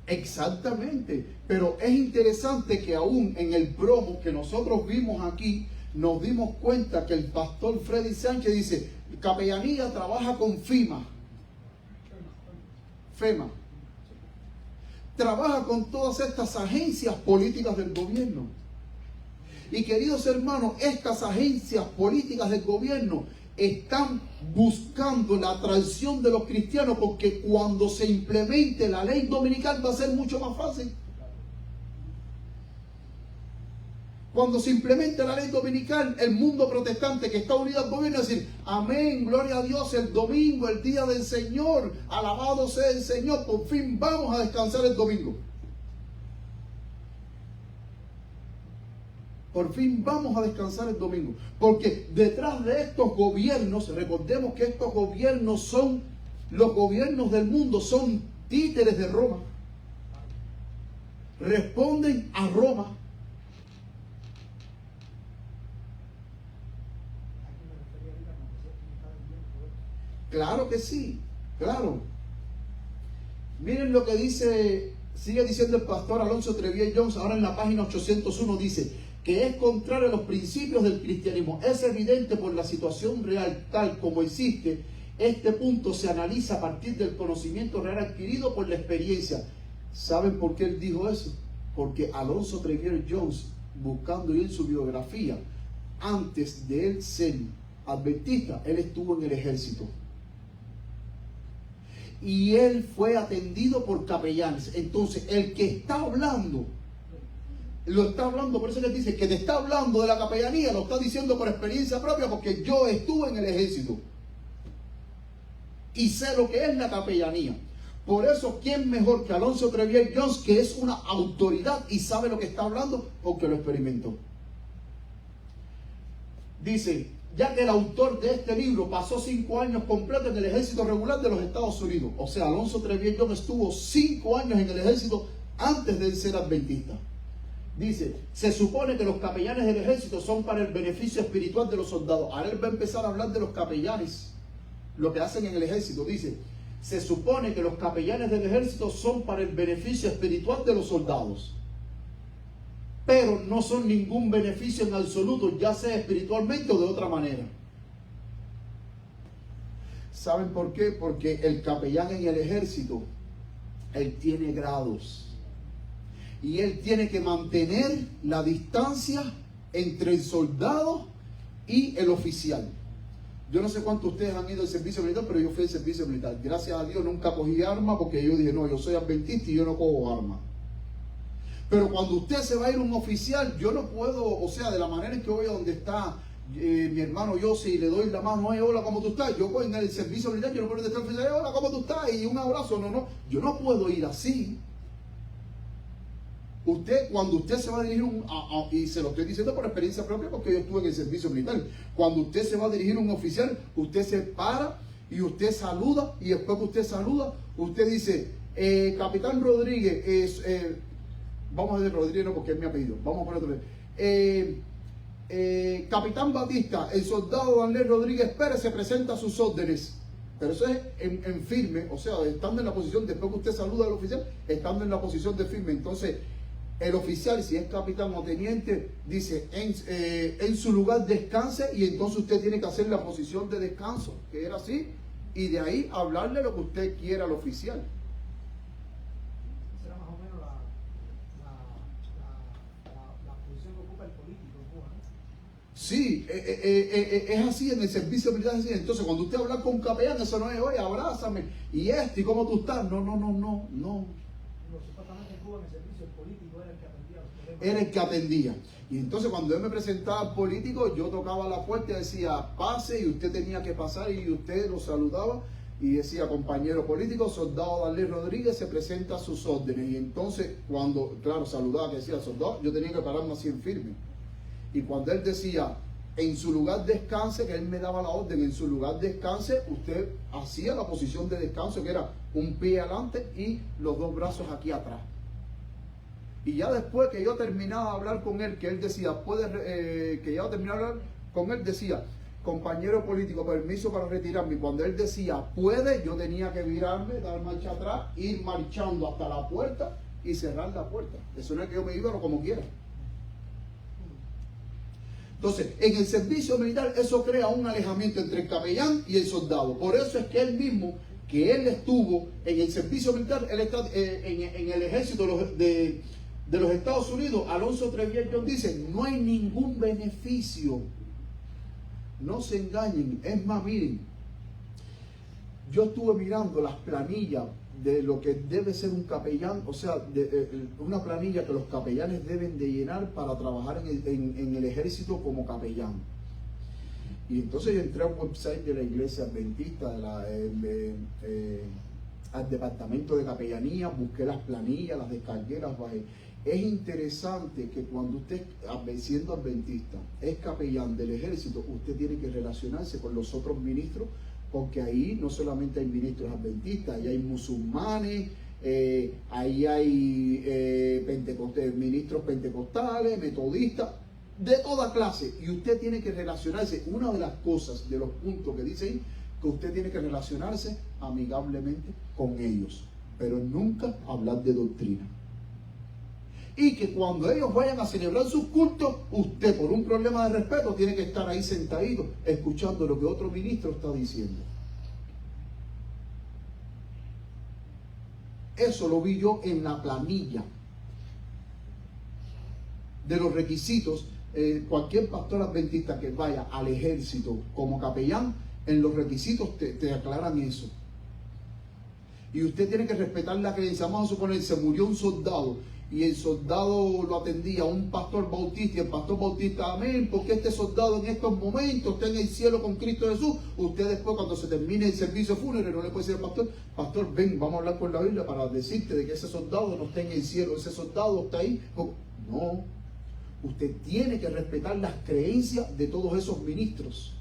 Exactamente. Pero es interesante que aún en el promo que nosotros vimos aquí, nos dimos cuenta que el pastor Freddy Sánchez dice, capellanía trabaja con FEMA. Trabaja con todas estas agencias políticas del gobierno. Y queridos hermanos, estas agencias políticas del gobierno están buscando la traición de los cristianos, porque cuando se implemente la ley dominical va a ser mucho más fácil. Cuando se implemente la ley dominical, el mundo protestante que está unido al gobierno va a decir, amén, gloria a Dios, el domingo, el día del Señor, alabado sea el Señor, por fin vamos a descansar el domingo. Por fin vamos a descansar el domingo. Porque detrás de estos gobiernos, recordemos que estos gobiernos son, los gobiernos del mundo son títeres de Roma, responden a Roma. Aquí me refería ahorita cuando decía que estaba bien todo esto. Claro que sí, claro. Miren lo que dice, sigue diciendo el pastor Alonso Trevier Jones, ahora en la página 801, dice que es contrario a los principios del cristianismo. Es evidente por la situación real tal como existe. Este punto se analiza a partir del conocimiento real adquirido por la experiencia. ¿Saben por qué él dijo eso? Porque Alonso Trevier Jones, buscando en su biografía, antes de él ser adventista, él estuvo en el ejército. Y él fue atendido por capellanes. Entonces, el que está hablando, lo está hablando, por eso les dice que te está hablando de la capellanía, lo está diciendo por experiencia propia, porque yo estuve en el ejército y sé lo que es la capellanía. Por eso, ¿quién mejor que Alonso Trevier Jones, que es una autoridad y sabe lo que está hablando? Porque lo experimentó. Dice, ya que el autor de este libro pasó 5 años completos en el ejército regular de los Estados Unidos. O sea, Alonso Trevier Jones estuvo 5 años en el ejército antes de ser adventista. Dice, se supone que los capellanes del ejército son para el beneficio espiritual de los soldados. Ahora él va a empezar a hablar de los capellanes, lo que hacen en el ejército. Dice, se supone que los capellanes del ejército son para el beneficio espiritual de los soldados, pero no son ningún beneficio en absoluto, ya sea espiritualmente o de otra manera. ¿Saben por qué? Porque el capellán en el ejército, él tiene grados. Y él tiene que mantener la distancia entre el soldado y el oficial. Yo no sé cuántos de ustedes han ido al servicio militar, pero yo fui al servicio militar. Gracias a Dios nunca cogí arma porque yo dije, no, yo soy adventista y yo no cojo arma. Pero cuando usted se va a ir a un oficial, yo no puedo, o sea, de la manera en que voy a donde está mi hermano Yossi y le doy la mano, hola, ¿cómo tú estás? Yo voy en el servicio militar, yo no puedo estar oficial, hola, ¿cómo tú estás? Y un abrazo, no, yo no puedo ir así. Usted, cuando usted se va a dirigir y se lo estoy diciendo por experiencia propia porque yo estuve en el servicio militar, cuando usted se va a dirigir a un oficial, usted se para y usted saluda, y después que usted saluda, usted dice, Capitán Rodríguez, vamos a decir Rodríguez no porque es mi apellido, vamos a poner otro vez. Capitán Batista, el soldado Daniel Rodríguez Pérez se presenta a sus órdenes. Pero eso es en firme, o sea, estando en la posición, después que usted saluda al oficial, estando en la posición de firme. Entonces, el oficial, si es capitán o teniente, dice, en su lugar descanse, y entonces usted tiene que hacer la posición de descanso, que era así, y de ahí hablarle lo que usted quiera al oficial. Será más o menos la posición que ocupa el político en Cuba, ¿no? Sí, es así en el servicio militar, es así. Entonces, cuando usted habla con un capellán, eso no es, oye, abrázame, y ¿cómo tú estás? No. Digo, supuestamente en Cuba en el servicio el político era el que atendía los problemas. Era el que atendía. Y entonces cuando yo me presentaba al político, yo tocaba la puerta y decía, pase, y usted tenía que pasar, y usted lo saludaba y decía, compañero político, soldado Daniel Rodríguez se presenta a sus órdenes. Y entonces cuando, claro, saludaba, que decía soldado, yo tenía que pararme así en firme. Y cuando él decía, en su lugar descanse, que él me daba la orden, en su lugar descanse, usted hacía la posición de descanso, que era un pie adelante y los 2 brazos aquí atrás. Y ya después que yo terminaba de hablar con él, que él decía, que ya terminaba de hablar con él, decía, compañero político, permiso para retirarme. Y cuando él decía, puede, yo tenía que virarme, dar marcha atrás, ir marchando hasta la puerta y cerrar la puerta. Eso no es que yo me iba como quiera. Entonces, en el servicio militar eso crea un alejamiento entre el capellán y el soldado. Por eso es que él mismo, que él estuvo en el servicio militar, él está en el ejército de los Estados Unidos. Alonso Trevier Jones dice, no hay ningún beneficio. No se engañen. Es más, miren, yo estuve mirando las planillas de lo que debe ser un capellán, o sea, una planilla que los capellanes deben de llenar para trabajar en el ejército como capellán. Y entonces yo entré al website de la iglesia adventista, al departamento de capellanía, busqué las planillas, las descargué, las bajé. Es interesante que cuando usted, siendo adventista, es capellán del ejército, usted tiene que relacionarse con los otros ministros Porque ahí no solamente hay ministros adventistas, ahí hay musulmanes, ahí hay ministros pentecostales, metodistas, de toda clase. Y usted tiene que relacionarse. Una de las cosas, de los puntos que dice ahí, que usted tiene que relacionarse amigablemente con ellos, pero nunca hablar de doctrina. Y que cuando ellos vayan a celebrar sus cultos, usted, por un problema de respeto, tiene que estar ahí sentadito escuchando lo que otro ministro está diciendo. Eso lo vi yo en la planilla de los requisitos. Cualquier pastor adventista que vaya al ejército como capellán, en los requisitos te aclaran eso. Y usted tiene que respetar la creencia. Vamos a suponer, se murió un soldado y el soldado lo atendía un pastor bautista, y el pastor bautista, amén, porque este soldado en estos momentos está en el cielo con Cristo Jesús. Usted después, cuando se termine el servicio fúnebre, no le puede decir al pastor, pastor, ven, vamos a hablar con la Biblia para decirte de que ese soldado no está en el cielo, ese soldado está ahí. No, usted tiene que respetar las creencias de todos esos ministros.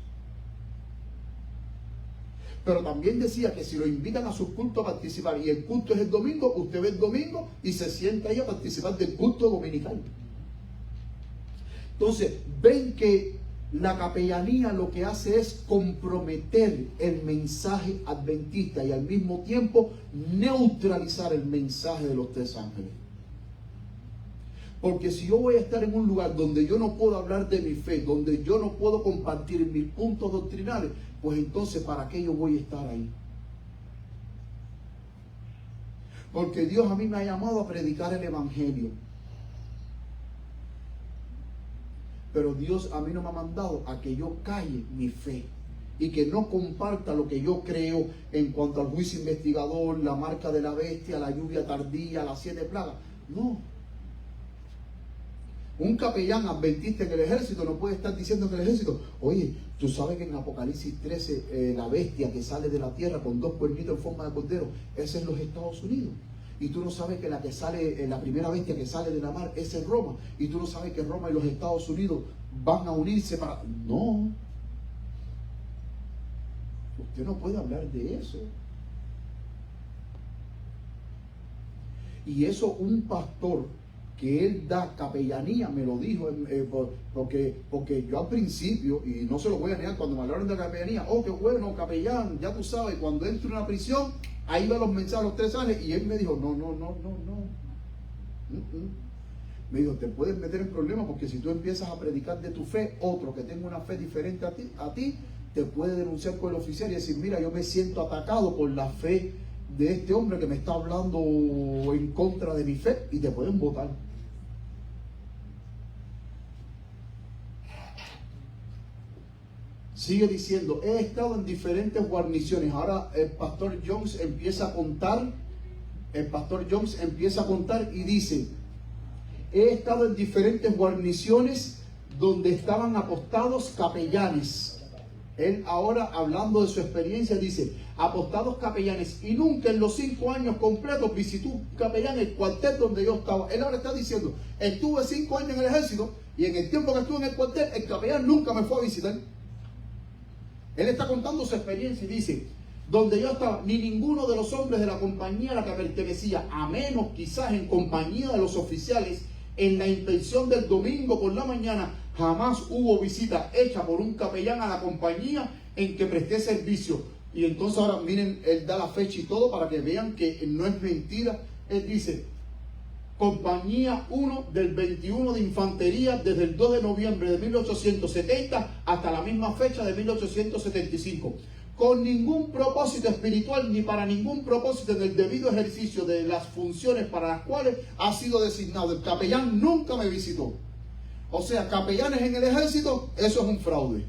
Pero también decía que si lo invitan a sus cultos a participar y el culto es el domingo, usted ve el domingo y se sienta ahí a participar del culto dominical. Entonces, ven que la capellanía lo que hace es comprometer el mensaje adventista y al mismo tiempo neutralizar el mensaje de los tres ángeles. Porque si yo voy a estar en un lugar donde yo no puedo hablar de mi fe, donde yo no puedo compartir mis puntos doctrinales, pues entonces ¿para qué yo voy a estar ahí? Porque Dios a mí me ha llamado a predicar el evangelio. Pero Dios a mí no me ha mandado a que yo calle mi fe y que no comparta lo que yo creo en cuanto al juicio investigador, la marca de la bestia, la lluvia tardía, las 7 plagas. No. Un capellán adventista en el ejército no puede estar diciendo en el ejército, oye, tú sabes que en Apocalipsis 13 la bestia que sale de la tierra con 2 cuernitos en forma de cordero, esa es los Estados Unidos. Y tú no sabes que la que sale, la primera bestia que sale de la mar, esa es Roma. Y tú no sabes que Roma y los Estados Unidos van a unirse para... No. Usted no puede hablar de eso. Y eso un pastor que él da capellanía, me lo dijo, porque yo al principio, y no se lo voy a negar, cuando me hablaron de capellanía, oh, qué bueno, capellán, ya tú sabes, cuando entro en una prisión, ahí va los mensajes, los tres ángeles, y él me dijo, no. Me dijo, te puedes meter en problemas, porque si tú empiezas a predicar de tu fe, otro que tenga una fe diferente a ti, te puede denunciar con el oficial y decir, mira, yo me siento atacado por la fe de este hombre que me está hablando en contra de mi fe, y te pueden votar. Sigue diciendo, he estado en diferentes guarniciones. Ahora el pastor Jones empieza a contar. Y dice, he estado en diferentes guarniciones donde estaban apostados capellanes. Él ahora, hablando de su experiencia, dice, apostados capellanes, y nunca en los 5 años completos visitó un capellán el cuartel donde yo estaba. Él ahora está diciendo, estuve 5 años en el ejército, y en el tiempo que estuve en el cuartel, el capellán nunca me fue a visitar. Él está contando su experiencia y dice, donde yo estaba, ni ninguno de los hombres de la compañía a la que pertenecía, a menos quizás en compañía de los oficiales, en la inspección del domingo por la mañana, jamás hubo visita hecha por un capellán a la compañía en que presté servicio. Y entonces ahora miren, él da la fecha y todo para que vean que no es mentira. Él dice, Compañía 1 del 21 de Infantería desde el 2 de noviembre de 1870 hasta la misma fecha de 1875. Con ningún propósito espiritual ni para ningún propósito en el debido ejercicio de las funciones para las cuales ha sido designado. El capellán nunca me visitó. O sea, capellanes en el ejército, eso es un fraude.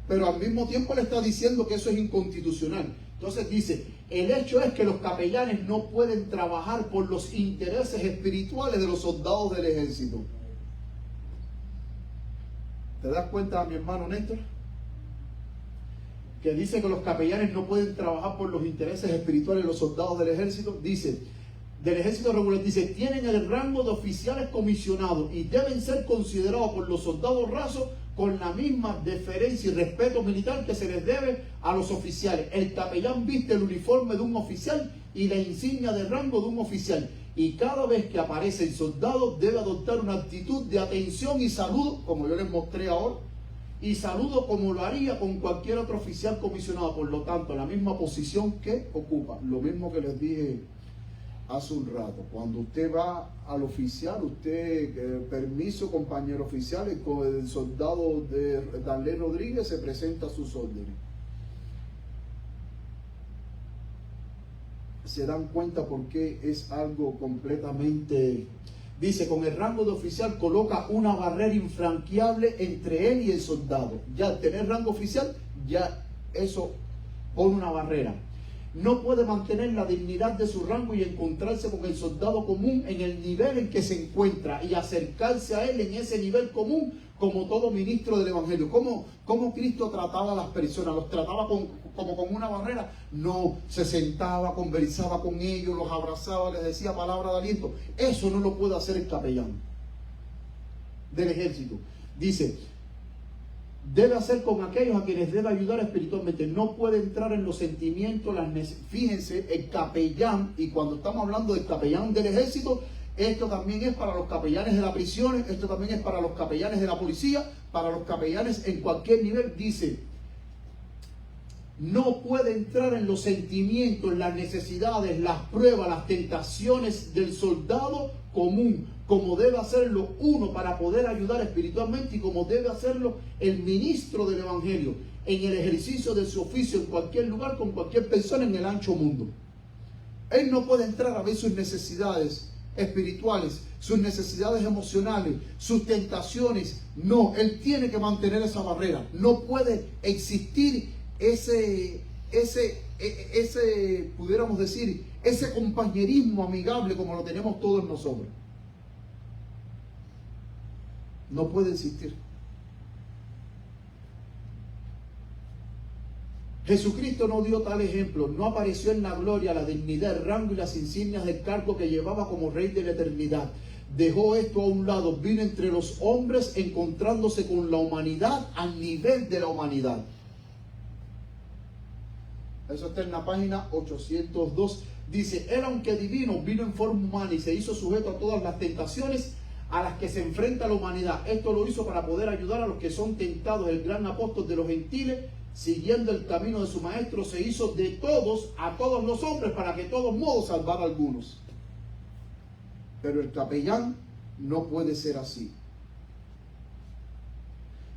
Pero al mismo tiempo le está diciendo que eso es inconstitucional. Entonces dice, el hecho es que los capellanes no pueden trabajar por los intereses espirituales de los soldados del ejército. ¿Te das cuenta, mi hermano Néstor? Que dice que los capellanes no pueden trabajar por los intereses espirituales de los soldados del ejército. Dice, del ejército regular, dice, tienen el rango de oficiales comisionados y deben ser considerados por los soldados rasos con la misma deferencia y respeto militar que se les debe a los oficiales. El capellán viste el uniforme de un oficial y la insignia de rango de un oficial. Y cada vez que aparece el soldado debe adoptar una actitud de atención y saludo, como yo les mostré ahora, y saludo como lo haría con cualquier otro oficial comisionado. Por lo tanto, la misma posición que ocupa. Lo mismo que les dije hace un rato. Cuando usted va al oficial, permiso, compañero oficial, el soldado de Darlene Rodríguez se presenta a sus órdenes. Se dan cuenta porque es algo completamente... Dice, con el rango de oficial coloca una barrera infranqueable entre él y el soldado. Ya al tener rango oficial, ya eso pone una barrera. No puede mantener la dignidad de su rango y encontrarse con el soldado común en el nivel en que se encuentra y acercarse a él en ese nivel común como todo ministro del Evangelio. ¿Cómo Cristo trataba a las personas? ¿Los trataba como con una barrera? No, se sentaba, conversaba con ellos, los abrazaba, les decía palabra de aliento. Eso no lo puede hacer el capellán del ejército. Dice, debe hacer con aquellos a quienes debe ayudar espiritualmente. No puede entrar en los sentimientos, fíjense, el capellán, y cuando estamos hablando del capellán del ejército, esto también es para los capellanes de las prisiones, esto también es para los capellanes de la policía, para los capellanes en cualquier nivel. Dice, no puede entrar en los sentimientos, las necesidades, las pruebas, las tentaciones del soldado común, como debe hacerlo uno para poder ayudar espiritualmente y como debe hacerlo el ministro del Evangelio en el ejercicio de su oficio en cualquier lugar, con cualquier persona en el ancho mundo. Él no puede entrar a ver sus necesidades espirituales, sus necesidades emocionales, sus tentaciones. No, él tiene que mantener esa barrera. No puede existir ese pudiéramos decir, ese compañerismo amigable como lo tenemos todos nosotros. No puede existir. Jesucristo no dio tal ejemplo, no apareció en la gloria, la dignidad, el rango y las insignias del cargo que llevaba como Rey de la eternidad. Dejó esto a un lado, vino entre los hombres encontrándose con la humanidad al nivel de la humanidad. Eso está en la página 802. Dice, él aunque divino, vino en forma humana y se hizo sujeto a todas las tentaciones a las que se enfrenta la humanidad. Esto lo hizo para poder ayudar a los que son tentados. El gran apóstol de los gentiles, siguiendo el camino de su maestro, se hizo de todos a todos los hombres para que de todos modos salvara a algunos. Pero el capellán no puede ser así.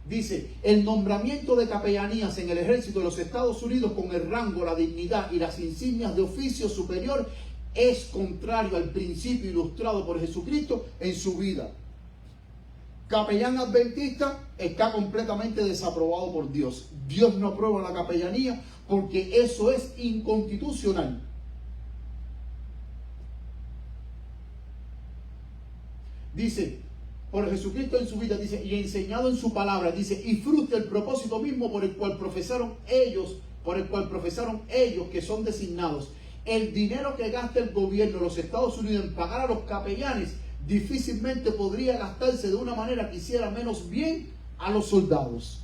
Dice, el nombramiento de capellanías en el ejército de los Estados Unidos con el rango, la dignidad y las insignias de oficio superior es contrario al principio ilustrado por Jesucristo en su vida. Capellán adventista está completamente desaprobado por Dios. Dios no aprueba la capellanía porque eso es inconstitucional. Dice, por Jesucristo en su vida, dice, y enseñado en su palabra, dice, y frustra el propósito mismo por el cual profesaron ellos que son designados. El dinero que gasta el gobierno de los Estados Unidos en pagar a los capellanes difícilmente podría gastarse de una manera que hiciera menos bien a los soldados.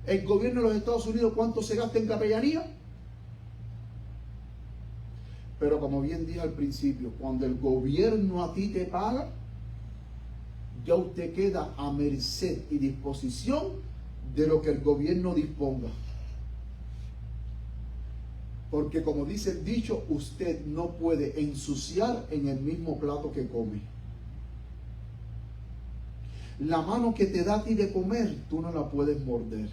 El gobierno de los Estados Unidos, ¿cuánto se gasta en capellanía? Pero como bien dije al principio, cuando el gobierno a ti te paga, ya usted queda a merced y disposición de lo que el gobierno disponga. Porque como dice el dicho, usted no puede ensuciar en el mismo plato que come. La mano que te da a ti de comer, tú no la puedes morder.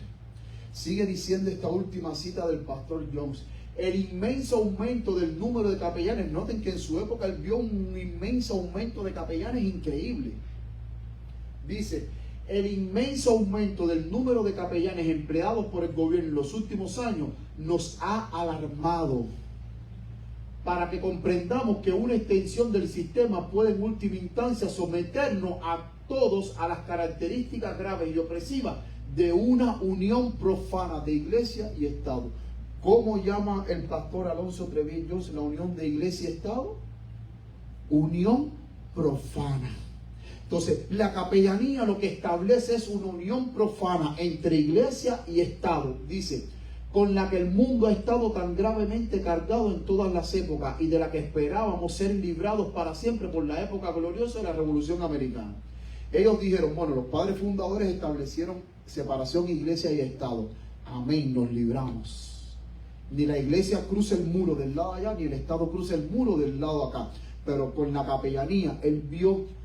Sigue diciendo esta última cita del pastor Jones. El inmenso aumento del número de capellanes. Noten que en su época él vio un inmenso aumento de capellanes increíble. Dice, el inmenso aumento del número de capellanes empleados por el gobierno en los últimos años nos ha alarmado para que comprendamos que una extensión del sistema puede en última instancia someternos a todos a las características graves y opresivas de una unión profana de iglesia y Estado. ¿Cómo llama el pastor Alonso Treviño Jones la unión de iglesia y Estado? Unión profana. Entonces, la capellanía lo que establece es una unión profana entre iglesia y Estado, dice, con la que el mundo ha estado tan gravemente cargado en todas las épocas y de la que esperábamos ser librados para siempre por la época gloriosa de la Revolución Americana. Ellos dijeron, bueno, los padres fundadores establecieron separación iglesia y Estado. Amén, nos libramos. Ni la iglesia cruza el muro del lado allá, ni el Estado cruza el muro del lado acá. Pero con la capellanía, él vio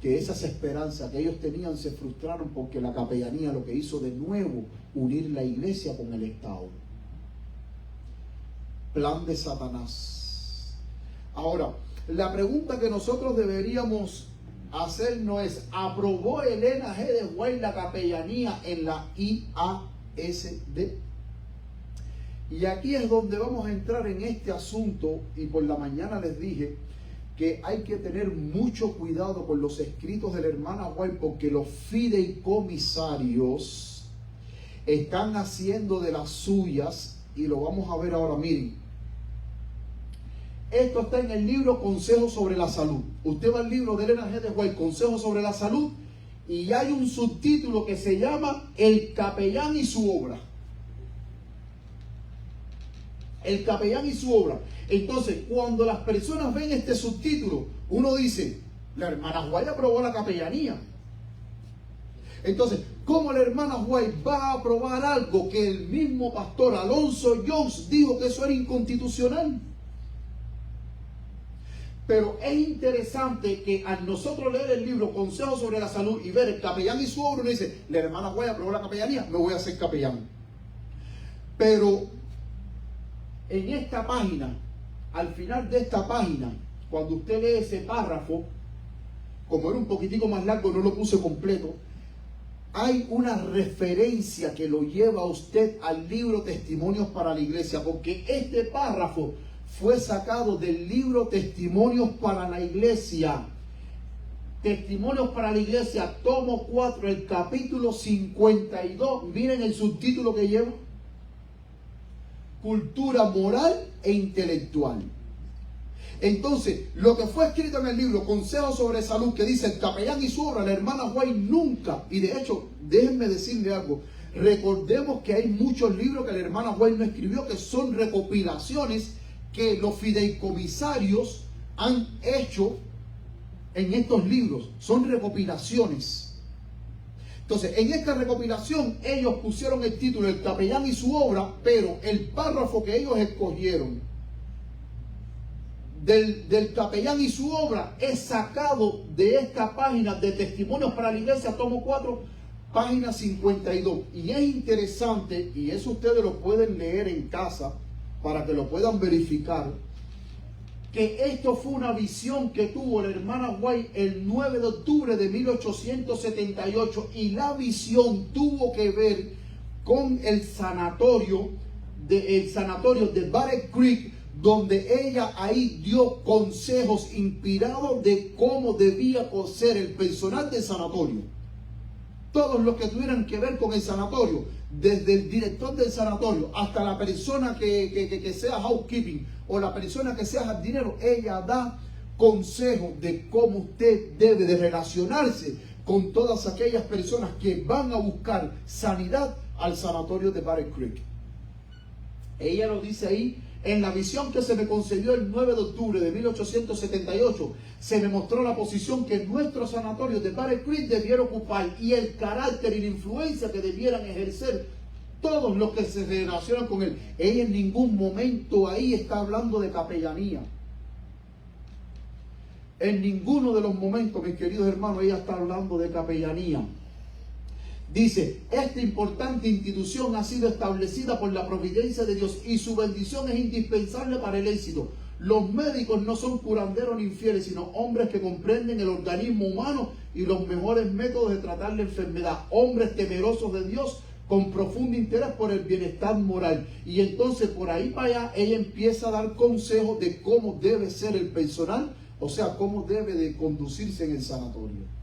que esas esperanzas que ellos tenían se frustraron porque la capellanía lo que hizo de nuevo, unir la iglesia con el Estado. Plan de Satanás. Ahora, la pregunta que nosotros deberíamos hacernos es, ¿aprobó Elena G. de White la capellanía en la IASD? Y aquí es donde vamos a entrar en este asunto, y por la mañana les dije que hay que tener mucho cuidado con los escritos de la hermana White, porque los fideicomisarios están haciendo de las suyas, y lo vamos a ver ahora. Miren, esto está en el libro Consejos sobre la Salud. Usted va al libro de Elena G. de White, Consejos sobre la Salud, y hay un subtítulo que se llama El capellán y su obra. El capellán y su obra. Entonces, cuando las personas ven este subtítulo, uno dice, la hermana White aprobó la capellanía. Entonces, ¿cómo la hermana White va a aprobar algo que el mismo pastor Alonso Jones dijo que eso era inconstitucional? Pero es interesante que al nosotros leer el libro Consejos sobre la Salud y ver el capellán y su obra, uno dice, la hermana White aprobó la capellanía, me voy a hacer capellán. Pero en esta página, al final de esta página, cuando usted lee ese párrafo, como era un poquitico más largo, no lo puse completo, hay una referencia que lo lleva a usted al libro Testimonios para la Iglesia, porque este párrafo fue sacado del libro Testimonios para la Iglesia. Testimonios para la Iglesia, tomo 4, el capítulo 52. Miren el subtítulo que lleva: Cultura moral e intelectual. Entonces, lo que fue escrito en el libro Consejos sobre Salud, que dice el capellán y su obra, la hermana White nunca, y de hecho, déjenme decirle algo, recordemos que hay muchos libros que la hermana White no escribió, que son recopilaciones que los fideicomisarios han hecho en estos libros, son recopilaciones. Entonces, en esta recopilación ellos pusieron el título El capellán y su obra, pero el párrafo que ellos escogieron del capellán y su obra es sacado de esta página de Testimonios para la Iglesia, tomo 4, página 52. Y es interesante, y eso ustedes lo pueden leer en casa para que lo puedan verificar, que esto fue una visión que tuvo la hermana White el 9 de octubre de 1878, y la visión tuvo que ver con el sanatorio de Battle Creek, donde ella ahí dio consejos inspirados de cómo debía ser el personal del sanatorio. Todos los que tuvieran que ver con el sanatorio, desde el director del sanatorio hasta la persona que sea housekeeping o la persona que sea jardinero, ella da consejos de cómo usted debe de relacionarse con todas aquellas personas que van a buscar sanidad al sanatorio de Battle Creek. Ella lo dice ahí: en la visión que se me concedió el 9 de octubre de 1878, se me mostró la posición que nuestro sanatorio de Battle Creek debiera ocupar y el carácter y la influencia que debieran ejercer todos los que se relacionan con él. Ella en ningún momento ahí está hablando de capellanía. En ninguno de los momentos, mis queridos hermanos, ella está hablando de capellanía. Dice: esta importante institución ha sido establecida por la providencia de Dios y su bendición es indispensable para el éxito. Los médicos no son curanderos ni infieles, sino hombres que comprenden el organismo humano y los mejores métodos de tratar la enfermedad. Hombres temerosos de Dios con profundo interés por el bienestar moral. Y entonces por ahí para allá ella empieza a dar consejos de cómo debe ser el personal, o sea, cómo debe de conducirse en el sanatorio.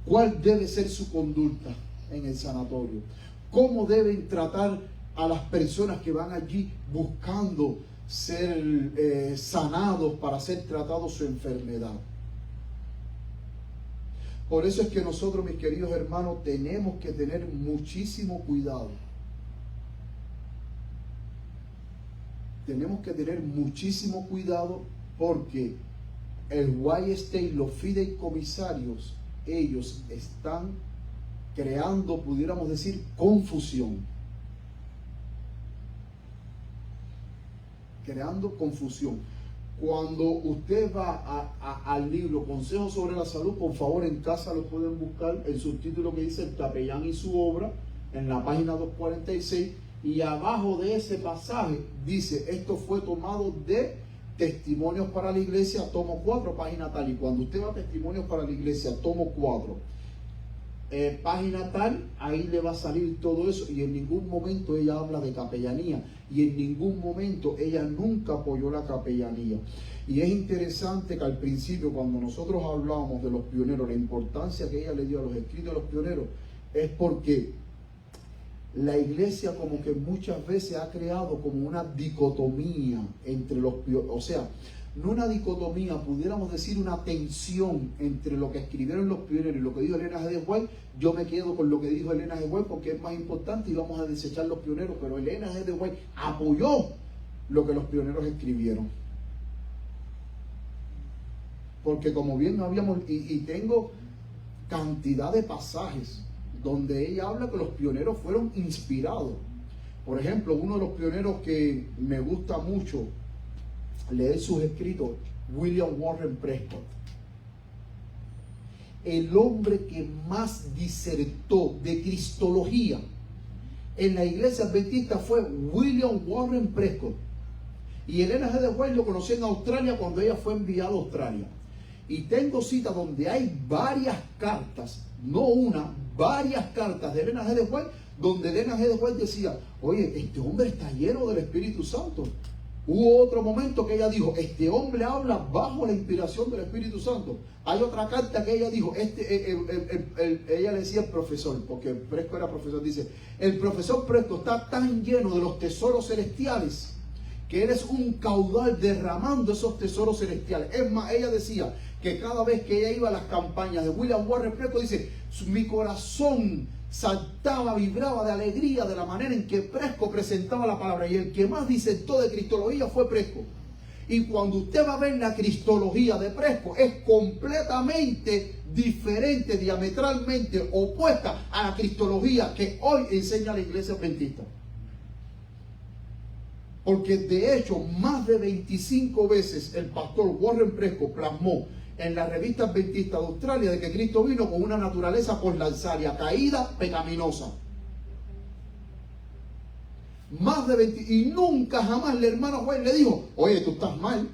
¿Cuál debe ser su conducta en el sanatorio? ¿Cómo deben tratar a las personas que van allí buscando ser sanados para ser tratados su enfermedad? Por eso es que nosotros, mis queridos hermanos, tenemos que tener muchísimo cuidado. Tenemos que tener muchísimo cuidado porque el YST, los fideicomisarios, ellos están creando, pudiéramos decir, confusión. Creando confusión. Cuando usted va al libro Consejos sobre la Salud, por favor en casa lo pueden buscar, el subtítulo que dice El capellán y su obra, en la página 246, y abajo de ese pasaje dice, esto fue tomado de Testimonios para la Iglesia, tomo 4, página tal. Y cuando usted va a Testimonios para la Iglesia, tomo 4, página tal, ahí le va a salir todo eso. Y en ningún momento ella habla de capellanía, y en ningún momento ella nunca apoyó la capellanía. Y es interesante que al principio, cuando nosotros hablábamos de los pioneros, la importancia que ella le dio a los escritos de los pioneros, es porque la iglesia como que muchas veces ha creado como una dicotomía entre los pioneros, o sea, no una dicotomía, pudiéramos decir una tensión entre lo que escribieron los pioneros y lo que dijo Elena G. de White. Yo me quedo con lo que dijo Elena G. de White porque es más importante y vamos a desechar los pioneros, pero Elena G. de White apoyó lo que los pioneros escribieron. Porque como bien habíamos, y tengo cantidad de pasajes donde ella habla que los pioneros fueron inspirados. Por ejemplo, uno de los pioneros que me gusta mucho leer sus escritos, William Warren Prescott. El hombre que más disertó de cristología en la iglesia adventista fue William Warren Prescott. Y Elena G. de White lo conocí en Australia cuando ella fue enviada a Australia. Y tengo citas donde hay varias cartas, no una, varias cartas de Elena G. de White, donde Elena G. de White decía, oye, este hombre está lleno del Espíritu Santo. Hubo otro momento que ella dijo, este hombre habla bajo la inspiración del Espíritu Santo. Hay otra carta que ella dijo, ella le decía el profesor, porque Prescott era profesor, dice, el profesor Prescott está tan lleno de los tesoros celestiales que él es un caudal derramando esos tesoros celestiales. Es más, ella decía que cada vez que ella iba a las campañas de William Warren Prescott, dice, mi corazón saltaba, vibraba de alegría de la manera en que Prescott presentaba la palabra. Y el que más disertó de cristología fue Prescott. Y cuando usted va a ver la cristología de Prescott, es completamente diferente, diametralmente opuesta a la cristología que hoy enseña la iglesia adventista. Porque de hecho, más de 25 veces el pastor Warren Prescott plasmó en la revista adventista de Australia de que Cristo vino con una naturaleza porlanzaria, caída, pecaminosa. Más de 20, y nunca jamás el hermano White le dijo, oye, tú estás mal.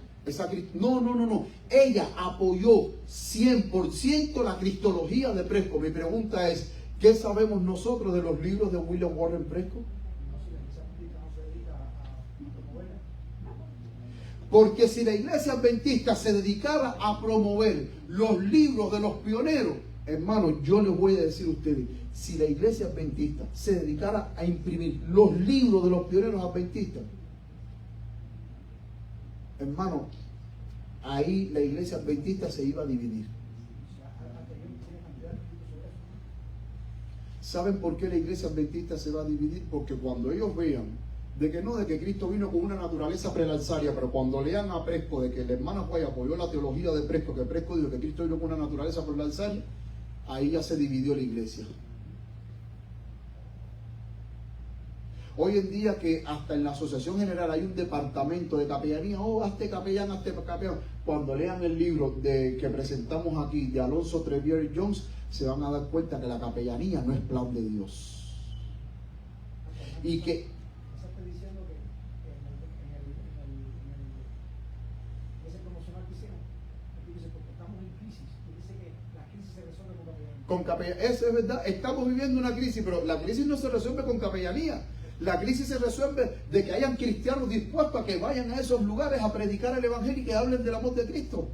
No. Ella apoyó 100% la cristología de Prescott. Mi pregunta es, ¿qué sabemos nosotros de los libros de William Warren Prescott? Porque si la iglesia adventista se dedicara a promover los libros de los pioneros, hermanos, yo les voy a decir a ustedes, si la iglesia adventista se dedicara a imprimir los libros de los pioneros adventistas, hermanos, ahí la iglesia adventista se iba a dividir. ¿Saben por qué la iglesia adventista se va a dividir? Porque cuando ellos vean de que Cristo vino con una naturaleza prelanzaria, pero cuando lean a Prescott de que el hermano White apoyó la teología de Prescott, que Prescott dijo que Cristo vino con una naturaleza prelanzaria, ahí ya se dividió la iglesia. Hoy en día que hasta en la Asociación General hay un departamento de capellanía, hazte capellán. Cuando lean el libro que presentamos aquí de Alonso Trevier Jones, se van a dar cuenta que la capellanía no es plan de Dios. Y que con capellanía, eso es verdad, estamos viviendo una crisis, pero la crisis no se resuelve con capellanía. La crisis se resuelve de que hayan cristianos dispuestos a que vayan a esos lugares a predicar el evangelio y que hablen del amor de Cristo.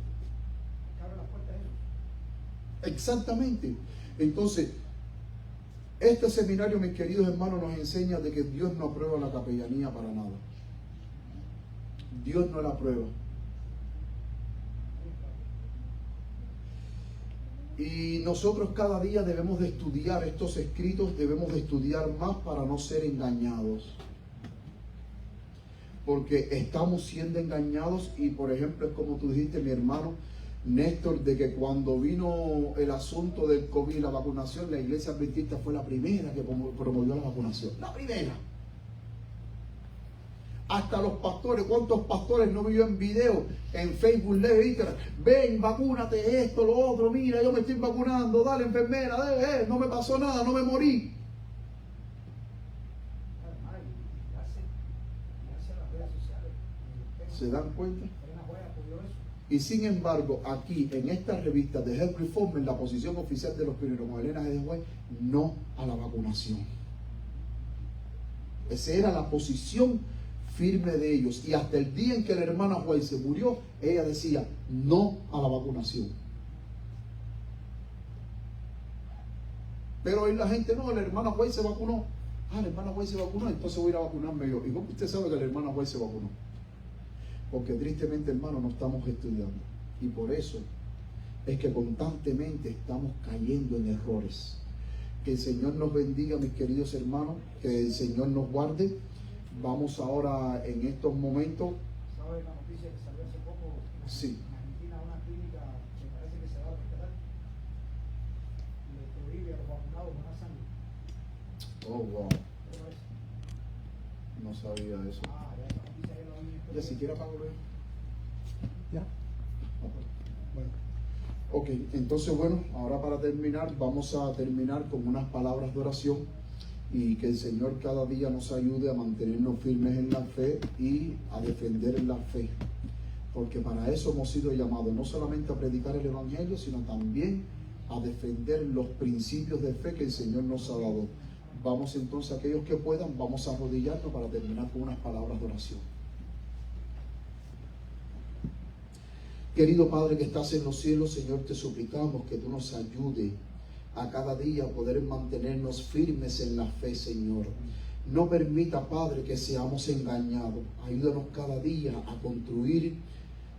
Exactamente. Entonces, este seminario, mis queridos hermanos, nos enseña de que Dios no aprueba la capellanía para nada. Dios no la aprueba. Y nosotros cada día debemos de estudiar estos escritos, debemos de estudiar más para no ser engañados. Porque estamos siendo engañados y, por ejemplo, es como tú dijiste, mi hermano Néstor, de que cuando vino el asunto del COVID y la vacunación, la iglesia adventista fue la primera que promovió la vacunación. La primera. Hasta los pastores, ¿cuántos pastores no vio en video, en Facebook, Instagram? Ven, vacúnate, esto, lo otro, mira, yo me estoy vacunando, dale enfermera, no me pasó nada, no me morí. ¿Se dan cuenta? Y sin embargo, aquí en esta revista de Health Reform, en la posición oficial de los pioneros Magdalena G. de White, no a la vacunación. Esa era la posición firme de ellos. Y hasta el día en que la hermana White se murió, ella decía no a la vacunación. Pero hoy la gente, no, la hermana White se vacunó. Ah, la hermana White se vacunó, entonces voy a ir a vacunarme yo. ¿Y cómo usted sabe que la hermana White se vacunó? Porque tristemente, hermano, no estamos estudiando. Y por eso es que constantemente estamos cayendo en errores. Que el Señor nos bendiga, mis queridos hermanos. Que el Señor nos guarde. Vamos ahora en estos momentos. ¿Sabe la noticia que salió hace poco? Sí. En Argentina, una clínica que parece que se va a rescatar. Le prohíbe a los vacunados donar sangre. Oh, wow. ¿Qué te parece? No sabía eso. Ah, ya esa noticia ya la vi. Ya siquiera pago lo Ya. Bueno. Ok, entonces bueno, ahora para terminar, vamos a terminar con unas palabras de oración y que el Señor cada día nos ayude a mantenernos firmes en la fe y a defender la fe. Porque para eso hemos sido llamados, no solamente a predicar el Evangelio, sino también a defender los principios de fe que el Señor nos ha dado. Vamos entonces, aquellos que puedan, vamos a arrodillarnos para terminar con unas palabras de oración. Querido Padre que estás en los cielos, Señor, te suplicamos que tú nos ayudes a cada día a poder mantenernos firmes en la fe, Señor. No permita, Padre, que seamos engañados. Ayúdanos cada día a construir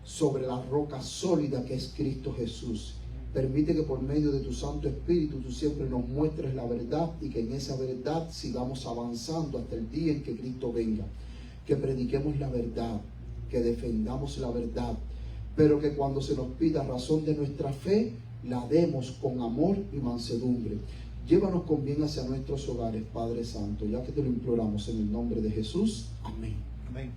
sobre la roca sólida que es Cristo Jesús. Permite que por medio de tu Santo Espíritu tú siempre nos muestres la verdad y que en esa verdad sigamos avanzando hasta el día en que Cristo venga. Que prediquemos la verdad, que defendamos la verdad, pero que cuando se nos pida razón de nuestra fe, la demos con amor y mansedumbre. Llévanos con bien hacia nuestros hogares, Padre Santo, ya que te lo imploramos en el nombre de Jesús. Amén. Amén.